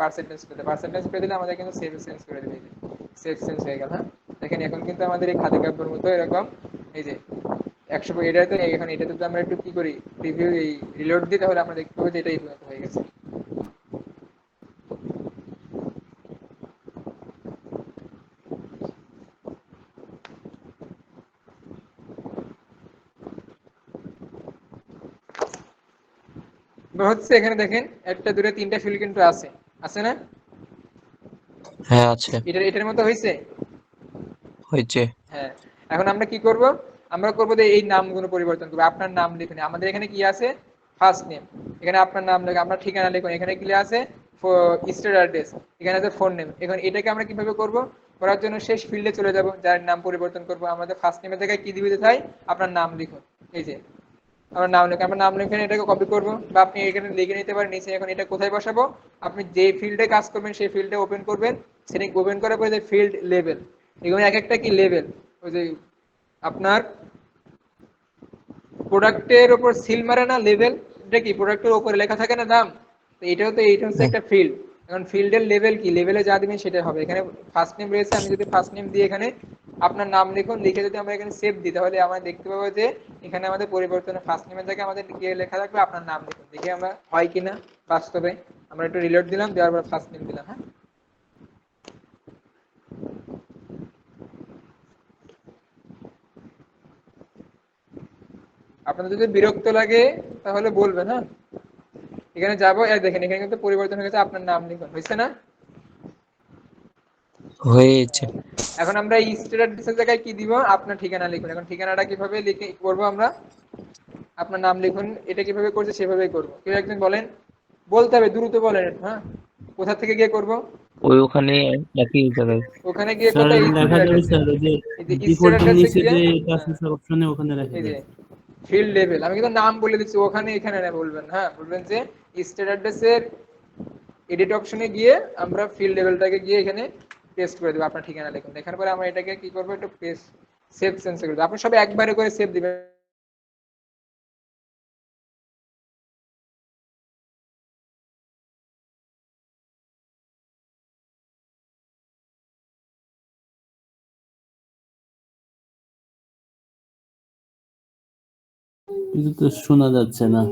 পার্সেন্টেজ করে দিলে আমাদের কিন্তু সেভ চেঞ্জ করে দিবে, সেভ চেঞ্জ হয়ে গেল। হ্যাঁ, দেখেন এখন কিন্তু আমাদের এই খাদি কাব্যের মতো এরকম এই যে 100, এটাতে এখন এটাতে যদি আমরা একটু কি করি, প্রিভিউ এই রিলোড দিই, তাহলে আমরা দেখতে পাবো যে এটাই হয়ে গেছে। হচ্ছে এখানে দেখেন একটা দুটো তিনটা ফিল্ড কিন্তু আছে, আছে না? হ্যাঁ আছে, এটার মতো হয়েছে। হয়েছে। হ্যাঁ, এখন আমরা কি করব, আমরা করব যে এই নামগুলো পরিবর্তন করব। আপনার নাম লিখুন, আমাদের এখানে কি আছে, ফার্স্ট নেম, এখানে আপনার নাম লিখুন, আপনার ঠিকানা লিখুন, এখানে কি আছে স্টেট অ্যাড্রেস, এখানে আছে ফোন নেম। এখন এটাকে আমরা কিভাবে করব, করার জন্য শেষ ফিল্ডে চলে যাব, যার নাম পরিবর্তন করব। আমাদের ফার্স্ট নেমের জায়গায় কি দিতে চাই, আপনার নাম লিখুন। এই যে আমার নাম লিখে, আমার নাম লিখে এটাকে কপি করব, বা আপনি এখানে লিখে নিতে পারেন নিচে। এখন এটা কোথায় বসাবো, আপনি যে ফিল্ডে কাজ করবেন সেই ফিল্ডে ওপেন করবেন, সেটা ওপেন করার পরে যে ফিল্ড লেভেল, এগুলো এক একটা কি লেভেল, ওই যে আপনার প্রোডাক্টের উপর সিল মারে না লেভেল, এটা কি প্রোডাক্টের উপরে লেখা থাকে না দাম, তো এটাও তো, এইটা হচ্ছে হ্যাঁ, একটা ফিল্ড। এখন ফিল্ডের লেভেল কি, লেভেলে যা দিবেন সেটা হবে। এখানে ফার্স্ট নেম রয়েছে, আমি যদি ফার্স্ট নেম দিয়ে এখানে আপনার নাম লিখুন, লিখে যদি আমরা এখানে সেভ দিই, তাহলে আমরা দেখতে পাবো যে এখানে আমাদের পরিবর্তনে ফার্স্ট নেমের জায়গায় আমাদের কি লেখা থাকবে, আপনার নাম লিখুন। দেখি আমরা হয় কিনা বাস্তবে। আমরা একটু রিলোড দিলাম, দেওয়ার পর ফার্স্ট নেম দিলাম। হ্যাঁ, আপনাদের যদি বিরক্ত লাগে তাহলে বলবেন। হ্যাঁ, এখানে যাবো, দেখেন এখানে কিন্তু পরিবর্তন হয়ে গেছে, আপনার নাম লিখুন, হয়েছে না? হয়েছে। এখন আমরা এই স্টেট অ্যাড্রেসের জায়গায় কি দিব, আপনার ঠিকানা লিখুন। এখন ঠিকানাটা কিভাবে লিখে করবো আমরা, আপনার নাম লিখুন, এটা কিভাবে করছে সেভাবেই করবো। কেউ একজন বলেন, বলতে হবে দ্রুত বলেন। হ্যাঁ, কোথা থেকে গিয়ে করব, ওখানে একই জায়গায়। ওখানে গিয়ে স্যার কোথায়, এই লেখা ফিল্ড যাবে অ্যাড্রেসে, স্যার, ওই যে এই যে স্টেট ডিফল্টের অ্যাড্রেসে নিচে গিয়ে, যে হ্যাঁ, আছে অপশনে ওখানে রেখে এই যে দেয়। ফিল্ড লেভেল, আমি কিন্তু নাম বলে দিচ্ছি, ওখানে এখানে না বলবেন। হ্যাঁ, বলবেন যে স্টেট অ্যাড্রেসের এডিট অপশনে গিয়ে আমরা ফিল্ড লেভেলটাকে গিয়ে এখানে পেস্ট করে দেবো, আপনার ঠিকানা লিখুন। দেখার পরে আমরা এটাকে কি করবো, একটু পেস্ট সেভ সেন্স করে দেবো। আপনি সবাই একবারে করে সেভ দিবেন। কিন্তু তো শোনা যাচ্ছে না।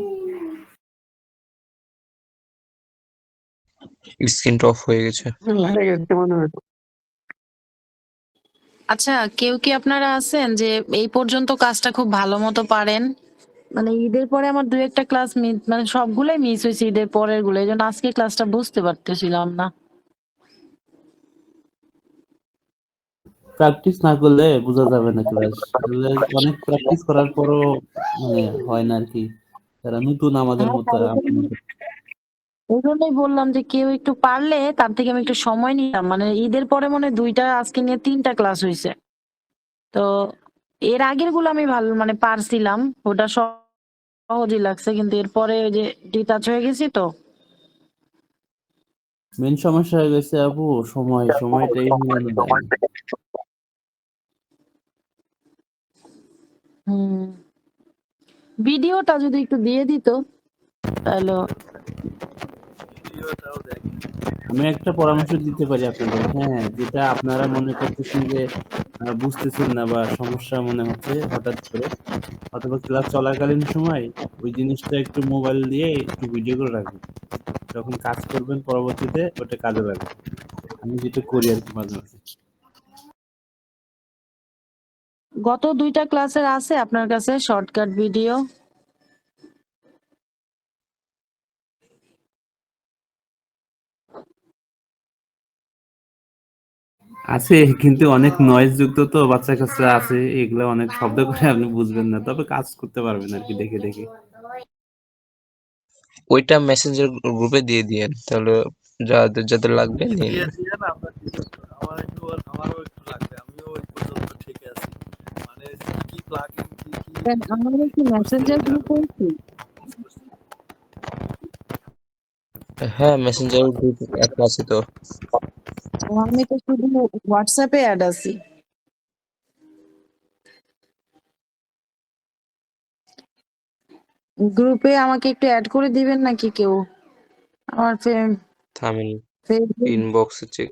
স্ক্রিনটা অফ হয়ে গেছে। হয়ে গেছে মনে হয়। আচ্ছা, কেউ কি আপনারা আছেন যে এই পর্যন্ত কাজটা খুব ভালো মতো পারেন? মানে ঈদের পরে আমার দুই একটা ক্লাস মিস, মানে সবগুলোই মিস হয়েছে ঈদের পরের গুলো, এই জন্য আজকে ক্লাসটা বুঝতে পারতেছিলাম না। প্র্যাকটিস না করলে বোঝা যাবে না ক্লাস। অনেক প্র্যাকটিস করার পরও মানে হয় না আর কি। তারা নতুন আমাদের হ্যাঁ, মতো আমার মতো। এই জন্যই বললাম যে কেউ একটু পারলে তার থেকে আমি একটু সময় নিতাম। মানে ঈদের পরে মনে হয় দুইটা, আজকে নিয়ে তিনটা ক্লাস হয়েছে। তো এর আগের গুলো আমি ভালো মানে পারছিলাম, ওটা সহজই লাগছে, কিন্তু এরপরে ওই যে ডিটাচ হয়ে গেছি তো। মেন সমস্যা হয়ে গেছে আপু, সময়টাই মিলানো যায় না। হুম, ভিডিওটা যদি একটু দিয়ে দিত তাহলে। আমি একটা পরামর্শ দিতে পারি আপনাদের। হ্যাঁ, যেটা আপনারা মনে করতেছেন যে বুঝতেছেন না বা সমস্যা মনে হচ্ছে হঠাৎ করে, অথবা ক্লাস চলাকালীন সময় ওই জিনিসটা একটু মোবাইল দিয়ে একটু ভিডিও করে রাখবেন। যখন কাজ করবেন পরবর্তীতে ওটা কাজে লাগবে। আমি যেটা করি আর কি মাঝে মাঝে। গত দুইটা ক্লাসের আছে আপনার কাছে শর্টকাট ভিডিও? আছে, কিন্তু অনেক নয়েজ যুক্ত তো, বাচ্চা কাচ্চা আছে, এগুলো অনেক শব্দ করে আপনি বুঝবেন না, তবে কাজ করতে পারবেন আর কি দেখে দেখে। ওইটা মেসেঞ্জার গ্রুপে দিয়ে দিয়েন, তাহলে যাদের যাদের লাগবে নিয়ে দিয়ে নেবে। দিয়ে না আমরা দিব। আমারও একটু লাগবে, আমিও ওই পর্যন্ত ঠিক আছে। মানে কি প্লাগইন কি কি আমাদের কি ই করছি মেসেঞ্জার এটা গ্রুপ হয়েছে? use করছি। হ্যাঁ, মেসেঞ্জার গ্রুপ একটা আছে তো। আমি তো শুধু হোয়াটসঅ্যাপে অ্যাড আছি। গ্রুপে আমাকে একটু অ্যাড করে দিবেন নাকি কেউ? আমার থামেন, ফেসবুক। ইনবক্সে চেক,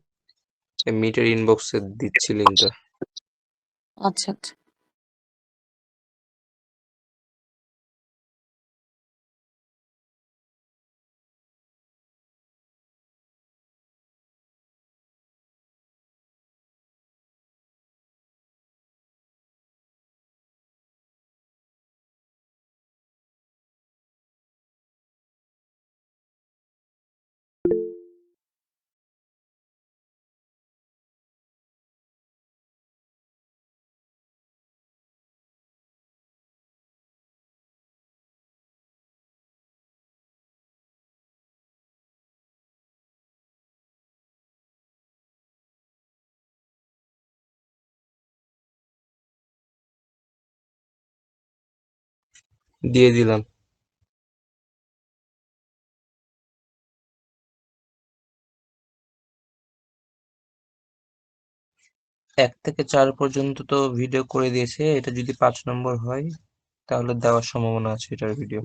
মিটের ইনবক্সে দিচ্ছি লিঙ্কটা। আচ্ছা আচ্ছা। দিয়ে দিলাম। 1 থেকে 4 পর্যন্ত তো ভিডিও করে দিয়েছে, এটা যদি 5 নম্বর হয় তাহলে দেওয়ার সম্ভাবনা আছে এটার ভিডিও।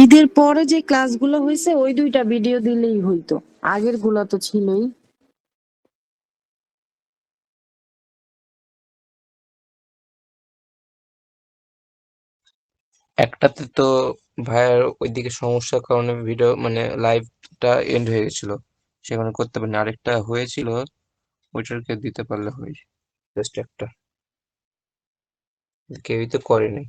ঈদের পরে যে ক্লাসগুলো হয়েছে ওই 2টা ভিডিও দিলেই হইতো, আগের গুলা তো ছিলই। একটাতে তো ভাইয়ার ওইদিকে সমস্যার কারণে ভিডিও মানে লাইভটা এন্ড হয়ে গেছিল, সেখানে করতে পারিনি। আরেকটা হয়েছিল, ওইটাকে দিতে পারলে হয়, জাস্ট একটা, কেউই তো করেনি।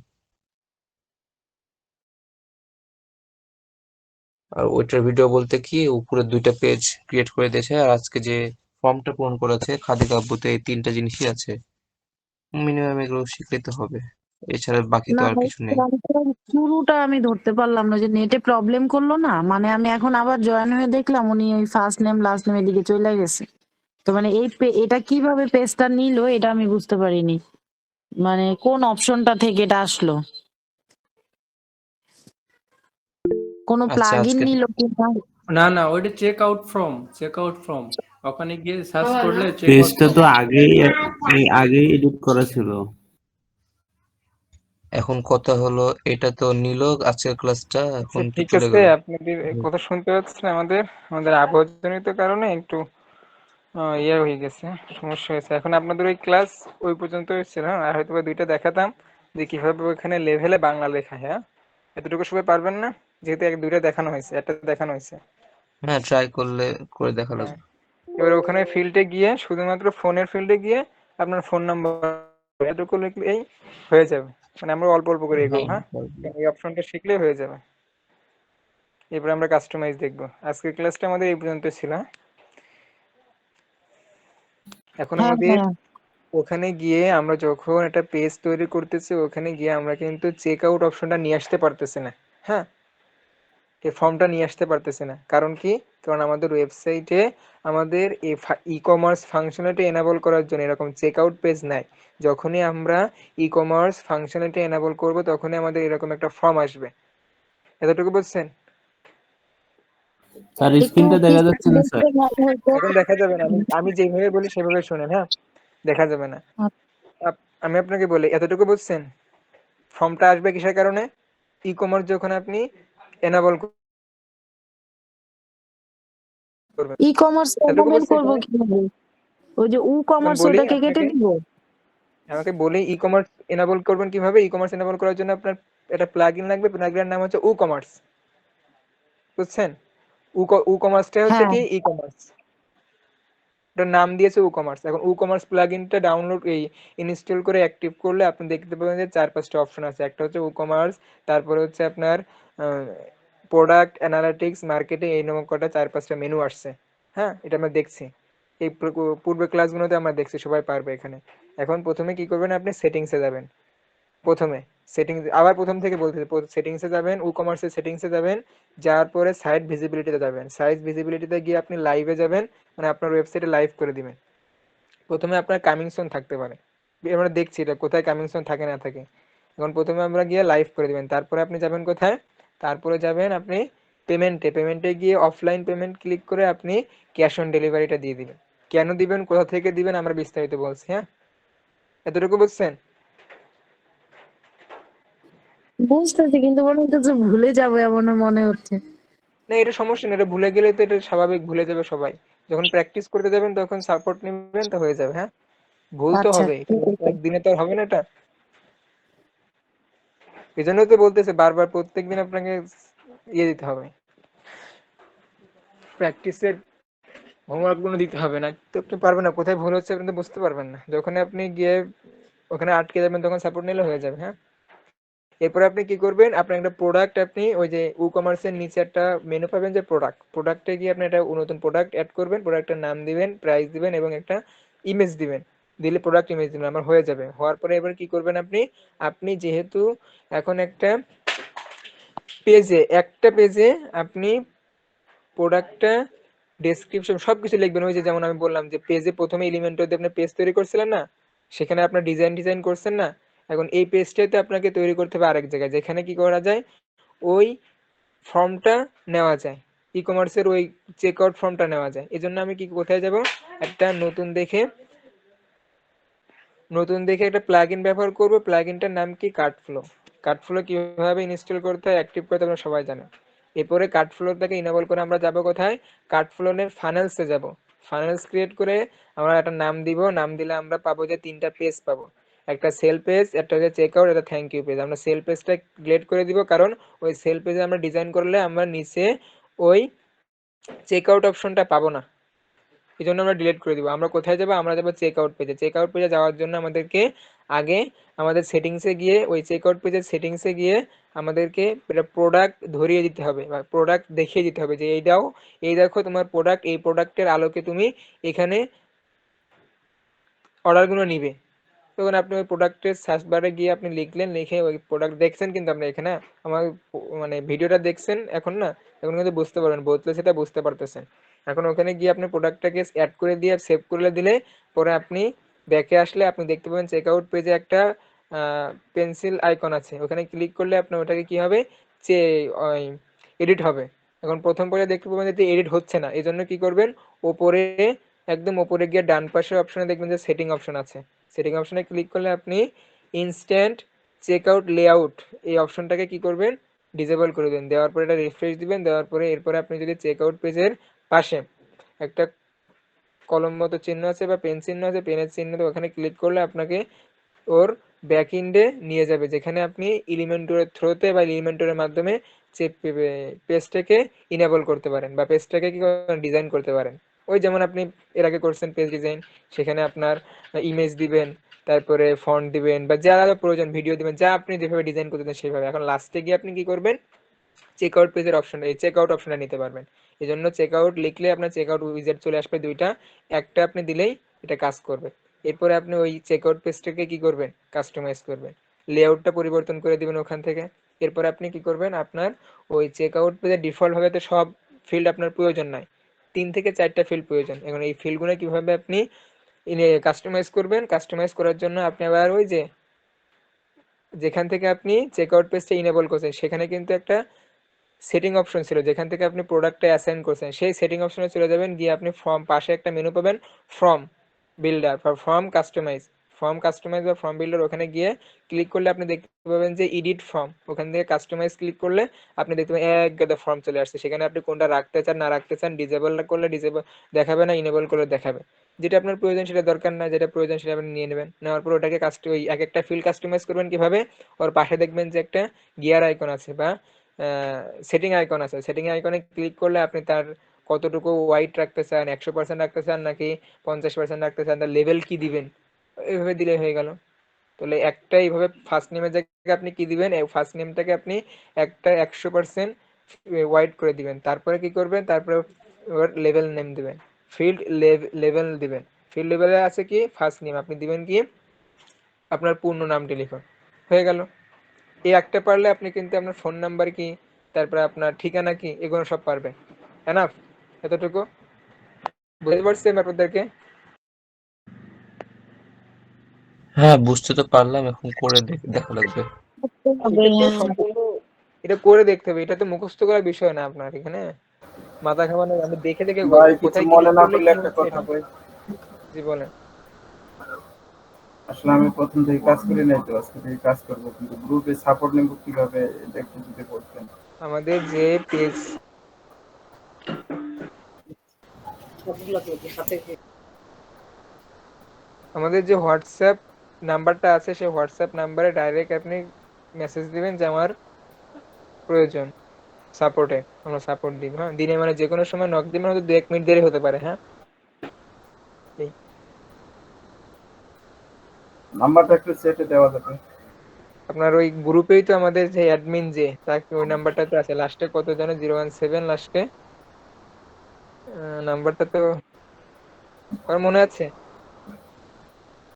আর ওইটার ভিডিও বলতে কি, উপরে 2টা পেজ ক্রিয়েট করে দিয়েছে, আর আজকে যে ফর্মটা পূরণ করেছে খাদি কাব্যতে, এই 3টা জিনিসই আছে। মিনিমাম এগুলো শিখলে তো হবে, এছাড়া বাকি তো না, আর কিছু নেই। শুরুটা আমি ধরতে পারলাম না, যে নেটে প্রবলেম করলো না, মানে আমি এখন আবার জয়েন হয়ে দেখলাম উনি ওই ফার্স্ট নেম লাস্ট নেম এদিকে চলে গেছে। তো মানে এটা কিভাবে পেজটা নিল এটা আমি বুঝতে পারিনি, মানে কোন অপশনটা থেকে এটা আসলো, কোনো আচ্ছা, প্লাগইন আজকে নিল কিনা। না না, ওইটা চেক আউট ফ্রম ওখানে গিয়ে সার্চ করলে চেক আউট পেজটা ফ্রম। তো আগেই এডিট করা ছিল। এখন কথা হলো, এটা তো নিল আজকের ক্লাসটা, আচ্ছা এখন তো ঠিক চলে আছে, গেল। আপনাদের কথা শুনতে পাচ্ছেন, আমাদের আমাদের আবহাওয়াজনিত কারণে একটু ইয়ে হয়ে গেছে, সমস্যা হয়েছে। এখন আপনাদের ওই ক্লাস ওই পর্যন্ত ছিল, হ্যাঁ, আর হয়তো বা 2টা দেখাতাম যে কিভাবে ওখানে লেভেলে বাংলা লেখা, হ্যাঁ, এতটুকু সবাই পারবেন না, যেহেতু 2টা দেখানো হয়েছে, একটা দেখানো হয়েছে। হ্যাঁ, ট্রাই করলে করে দেখা হ্যাঁ, লাগবে। এবার ওখানে ফিল্ডে গিয়ে শুধুমাত্র ফোনের ফিল্ডে গিয়ে আপনার ফোন নাম্বার এটুকু লিখলেই হয়ে যাবে। মানে আমরা অল্প অল্প করে এগোবো, হ্যাঁ, হ্যাঁ, এই অপশনটা শিখলেই হয়ে যাবে। এরপর আমরা কাস্টমাইজ দেখবো। আজকের ক্লাসটা আমাদের এই পর্যন্ত ছিল, হ্যাঁ? এখন হ্যাঁ আমাদের হ্যাঁ, ওখানে গিয়ে আমরা যখন একটা পেজ তৈরি করতেছি, ওখানে গিয়ে আমরা কিন্তু চেক আউট অপশনটা নিয়ে আসতে পারতেছি না, হ্যাঁ, এই ফর্মটা নিয়ে আসতে পারতেছি না। কারণ কি? কারণ আমাদের ওয়েবসাইটে আমাদের ই কমার্স ফাংশনালিটি এনাবল করার জন্য এরকম চেক আউট পেজ নাই। যখনই আমরা ই কমার্স ফাংশনালিটি এনাবল করব, তখনই আমাদের এরকম একটা ফর্ম আসবে। এতটুকু বুঝছেন? স্যার একটু স্ক্রিনটা দেখা যাচ্ছে না স্যার। দেখতে ভালো হতো। এখন দেখা যাবে না, আমি আমি যেভাবে বলি সেভাবে শুনেন, হ্যাঁ, দেখা যাবে না। আমি আপনাকে বলি, এতটুকু বুঝছেন? ফর্মটা আসবে কিসের কারণে? ই কমার্স যখন আপনি এনাবল করবেন, ই কমার্স এতটুকু পেমেন্ট বুঝছেন? করবো কিভাবে? ওই যে এখন কমার্স বলি ওটাকে কেটে আপনাকে, দিব? আমাকে বলি ই কমার্স এনাবল করবেন কিভাবে। ই কমার্স এনাবল করার জন্য আপনার একটা প্লাগইন লাগবে, প্লাগইনের নাম হচ্ছে ও কমার্স, বুঝছেন? ই কমার্সটা হচ্ছে হ্যাঁ কি ই কমার্স, ওটার নাম দিয়েছে ই কমার্স। এখন ই কমার্স প্লাগইনটা ডাউনলোড ইনস্টল করে অ্যাক্টিভ করলে আপনি দেখতে পাবেন যে 4-5টা অপশন আছে। একটা হচ্ছে ই কমার্স, তারপরে হচ্ছে আপনার প্রোডাক্ট অ্যানালিটিক্স, মার্কেটিং, এই নামক কটা 4-5টা মেনু আসছে। হ্যাঁ, এটা আমরা দেখছি এই পূর্বে ক্লাসগুলোতে আমরা দেখছি, সবাই পারবে এখানে। এখন প্রথমে কি করবেন, আপনি সেটিংসে যাবেন। প্রথমে সেটিংস, আবার প্রথম থেকে বলতে সেটিংসে যাবেন, ই কমার্সের সেটিংসে যাবেন, যাওয়ার পরে সাইট ভিজিবিলিটিতে যাবেন। সাইট ভিজিবিলিটিতে গিয়ে আপনি লাইভে যাবেন, মানে আপনার ওয়েবসাইটে লাইভ করে দিবেন। প্রথমে আপনার কামিং সুন থাকতে পারে, আমরা দেখছি এটা কোথায় কামিং সুন থাকে না থাকে। এখন প্রথমে আমরা গিয়ে লাইভ করে দিবেন, তারপরে আপনি যাবেন কোথায়, তারপরে যাবেন আপনি পেমেন্টে গিয়ে অফলাইন পেমেন্ট ক্লিক করে আপনি ক্যাশ অন ডেলিভারিটা দিয়ে দিবেন। কেন দিবেন, কোথা থেকে দিবেন, আমরা বিস্তারিত বলছি। হ্যাঁ, এতটুকু বুঝছেন? বুঝতেছি, কিন্তু মনে হচ্ছে ভুলে যাবো এমন মনে হচ্ছে। না, এটা সমস্যা নেই, এটা ভুলে গেলে তো এটা স্বাভাবিক, ভুলে যাবে সবাই। যখন প্র্যাকটিস করতে যাবেন তখন সাপোর্ট নেবেন, তো হয়ে যাবে। হ্যাঁ, ভুল তো আচ্ছা হবে, ঠিক আছে। একদিনে তো আর হবে না এটা। এই জন্য তো বলতেছে বারবার প্রত্যেকদিন আপনাকে দিতে হবে, প্র্যাকটিসের হোমওয়ার্ক গুলো দিতে হবে, না তো আপনি পারবেন না, কোথায় ভুল হচ্ছে আপনি তো বুঝতে পারবেন না। যখন আপনি গিয়ে ওখানে আটকে যাবেন তখন সাপোর্ট নিলে হয়ে যাবে। হ্যাঁ, এরপর আপনি কি করবেন, আপনার একটা প্রোডাক্ট, আপনি ওই যে ই কমার্সের নিচে একটা মেনু পাবেন যে প্রোডাক্টে গিয়ে আপনি একটা নতুন প্রোডাক্ট অ্যাড করবেন, প্রোডাক্টের নাম দিবেন, প্রাইস দিবেন এবং একটা ইমেজ দিবেন, দিলে প্রোডাক্ট ইমেজ দিবেন, আমার হয়ে যাবে। হওয়ার পরে এবার কি করবেন, আপনি আপনি যেহেতু এখন একটা পেজে আপনি প্রোডাক্টটা ডেসক্রিপশন সবকিছু লিখবেন। ওই যে যেমন আমি বললাম যে পেজে প্রথমে এলিমেন্টরতে আপনি পেজ তৈরি করছিলেন না, সেখানে আপনার ডিজাইন করছেন না, এখন এই পেজটাতে আপনাকে তৈরি করতে হবে আরেক জায়গায়, যেখানে কি করা যায়, ওই ফর্মটা নেওয়া যায়, ই কমার্সের ওই চেক আউট ফর্মটা নেওয়া যায়। এই জন্য আমি কি কোথায় যাব, একটা নতুন দেখে একটা প্লাগইন ব্যবহার করব। প্লাগইনটার নাম কি, কার্টফ্লো কিভাবে ইনস্টল করতে হয়, অ্যাক্টিভ করতে আপনারা সবাই জানেন। এরপরে কার্টফ্লোটাকে ইনেবল করে আমরা যাব কোথায়, কার্টফ্লোনের ফানেলসে যাব। ফানেলস ক্রিয়েট করে আমরা একটা নাম দিব, নাম দিলে আমরা পাবো যে 3টা পেজ পাবো, একটা সেল পেজ, একটা হচ্ছে চেক আউট, একটা থ্যাংক ইউ পেজ। আমরা সেল পেজটা ক্রিয়েট করে দিব, কারণ ওই সেল পেজে আমরা ডিজাইন করলে আমরা নিচে ওই চেক আউট অপশনটা পাবো না, এই জন্য আমরা ডিলিট করে দিব। আমরা কোথায় যাবো, আমরা যাবো চেক আউট পেজে। চেক আউট পেজে যাওয়ার জন্য আমাদেরকে আগে আমাদের সেটিংসে গিয়ে, ওই চেক আউট পেজের সেটিংসে গিয়ে আমাদেরকে এটা প্রোডাক্ট ধরিয়ে দিতে হবে বা প্রোডাক্ট দেখিয়ে দিতে হবে যে এই দেখো তোমার প্রোডাক্ট, এই প্রোডাক্টের আলোকে তুমি এখানে অর্ডারগুলো নিবে। তখন আপনি ওই প্রোডাক্টের সার্চ বারে গিয়ে আপনি লিখলেন, লিখে ওই প্রোডাক্ট দেখছেন, কিন্তু আপনি এখানে আমার মানে ভিডিওটা দেখছেন এখন না, এখন কিন্তু বুঝতে পারবেন, বলতে সেটা বুঝতে পারতেছেন। এখন ওখানে গিয়ে আপনি প্রোডাক্টটাকে অ্যাড করে দিয়ে সেভ করে দিলে পরে আপনি ব্যাকে আসলে আপনি দেখতে পাবেন চেক আউট পেজে একটা পেন্সিল আইকন আছে, ওখানে ক্লিক করলে আপনার ওটাকে কি হবে, চে এডিট হবে। এখন প্রথম পরে দেখতে পাবেন যে এডিট হচ্ছে না, এই জন্য কি করবেন, ওপরে একদম ওপরে গিয়ে ডান পাশের অপশনে দেখবেন যে সেটিং অপশন আছে, সেটিং অপশনে ক্লিক করলে আপনি ইনস্ট্যান্ট চেকআউট লেআউট এই অপশনটাকে কি করবেন, ডিসেবল করে দেন। দেওয়ার পরে এটা রিফ্রেশ দিবেন, দেওয়ার পরে এরপরে আপনি যদি চেকআউট পেজের পাশে একটা কলম মতো চিহ্ন আছে বা পেন চিহ্ন আছে, পেনের চিহ্ন, তো ওখানে ক্লিক করলে আপনাকে ওর ব্যাকএন্ডে নিয়ে যাবে, যেখানে আপনি এলিমেন্টরের থ্রোতে বা এলিমেন্টরের মাধ্যমে পেজটাকে ইনেবল করতে পারেন বা পেজটাকে কি ডিজাইন করতে পারেন। ওই যেমন আপনি এর আগে করছেন পেজ ডিজাইন, সেখানে আপনার ইমেজ দিবেন, তারপরে ফন্ট দিবেন বা যা যা প্রয়োজন, ভিডিও দিবেন, যা আপনি যেভাবে ডিজাইন করতে চান সেভাবে। এখন লাস্টে গিয়ে আপনি কি করবেন, চেকআউট পেজের অপশন, এই চেকআউট অপশনটা নিতে পারবেন। এই জন্য চেকআউট লিখলে আপনার চেকআউট উইজার্ড চলে আসবে দুইটা, একটা আপনি দিলেই এটা কাজ করবে। এরপরে আপনি ওই চেকআউট পেজটাকে কি করবেন, কাস্টমাইজ করবেন, লেআউটটা পরিবর্তন করে দিবেন ওখান থেকে। এরপরে আপনি কি করবেন, আপনার ওই চেকআউট পেজে ডিফল্ট ভাবে তো সব ফিল্ড আপনার প্রয়োজন নাই, 3 থেকে 4টা ফিল্ড প্রয়োজন। এখন এই ফিল্ডগুলো কিভাবে আপনি কাস্টমাইজ করবেন, কাস্টমাইজ করার জন্য আপনি আবার ওই যে যেখান থেকে আপনি চেকআউট পেজটা ইনেবল করছেন সেখানে কিন্তু একটা সেটিং অপশন ছিল, যেখান থেকে আপনি প্রোডাক্টটা অ্যাসাইন করছেন, সেই সেটিং অপশনে চলে যাবেন, গিয়ে আপনি ফর্ম পাশে একটা মেনু পাবেন, ফর্ম বিল্ডার বা ফর্ম কাস্টমাইজ বা ফর্ম বিল্ডার, ওখানে গিয়ে ক্লিক করলে আপনি দেখতে পাবেন যে এডিট ফর্ম, ওখান থেকে কাস্টমাইজ ক্লিক করলে আপনি দেখতে পাবেন এক গাদা ফর্ম চলে আসছে, সেখানে আপনি কোনটা রাখতে চান না রাখতে চান, ডিসেবল করলে ডিসেবল দেখাবে না, ইনেবল করলে দেখাবে। যেটা আপনার প্রয়োজন সেটা দরকার না, যেটা প্রয়োজন সেটা আপনি নিয়ে নেবেন, নেওয়ার পর ওটাকে ওই এক একটা ফিল্ড কাস্টমাইজ করবেন কিভাবে, ওর পাশে দেখবেন যে একটা গিয়ার আইকন আছে বা সেটিং আইকন আছে, সেটিং আইকনে ক্লিক করলে আপনি তার কতটুকু হোয়াইট রাখতে চান, 100% রাখতে চান নাকি 50% রাখতে চান, তার লেভেল কি দিবেন, এইভাবে দিলে হয়ে গেল। তাহলে একটা এইভাবে ফার্স্ট নেমের জায়গায় আপনি কি দিবেন, ফার্স্ট নেমটাকে আপনি একটা 100% হোয়াইট করে দিবেন। তারপরে কি করবেন, তারপরে ওর লেভেল নেম দিবেন, ফিল্ড লেভেল দিবেন। ফিল্ড লেভেলে আছে কি ফার্স্ট নেম, আপনি দিবেন কি আপনার পূর্ণ নামটি লিখুন, হয়ে গেল। এই একটা পারলে আপনি কিন্তু আপনার ফোন নাম্বার কি, তারপরে আপনার ঠিকানা কি, এগুলো সব পারবেন। এনাফ, এতটুকু বুঝতে পারছেন আপনাদেরকে? হ্যাঁ, বুঝতে তো পারলাম, এখন করে দেখা লাগবে। হবে, এটা তো হ্যাঁ। সম্পূর্ণ, এটা করে দেখতে হবে, এটা তো মুখস্থ করার বিষয় না আপনার এখানে, মাথা ঘামানো, আমি দেখে দেখে ভাই করবো, কিছু কোথায় মনে ক্লিক না করলে করলে কি একটা হচ্ছে কথা এটা। কই। জি বলেন। আসলে আমি প্রথম থেকে কাজ করি নাই, তো আজকে থেকে কাজ করবো, কিন্তু গ্রুপে সাপোর্ট নেব কিভাবে এটা একটু যদি বলতেন। আমাদের যে পেজ, আমাদের যে হোয়াটসঅ্যাপ নাম্বারটা আছে, সেই হোয়াটসঅ্যাপ নাম্বারে ডাইরেক্ট আপনি মেসেজ দিবেন যে আমার প্রয়োজন সাপোর্টে, আমরা সাপোর্ট দিব। হ্যাঁ, দিনে মানে যে কোনো সময় নক দিবেন, হয়তো 2-1 মিনিট দেরি হতে পারে। হ্যাঁ, এই নাম্বারটা একটু সেটে দেওয়া যাবে। আপনার ওই গ্রুপেই তো আমাদের যে অ্যাডমিন, যে তাকে ওই নাম্বারটা তো আছে, লাস্টে কত যেন 017 লাস্টে, নাম্বারটা তো আমার মনে আছে।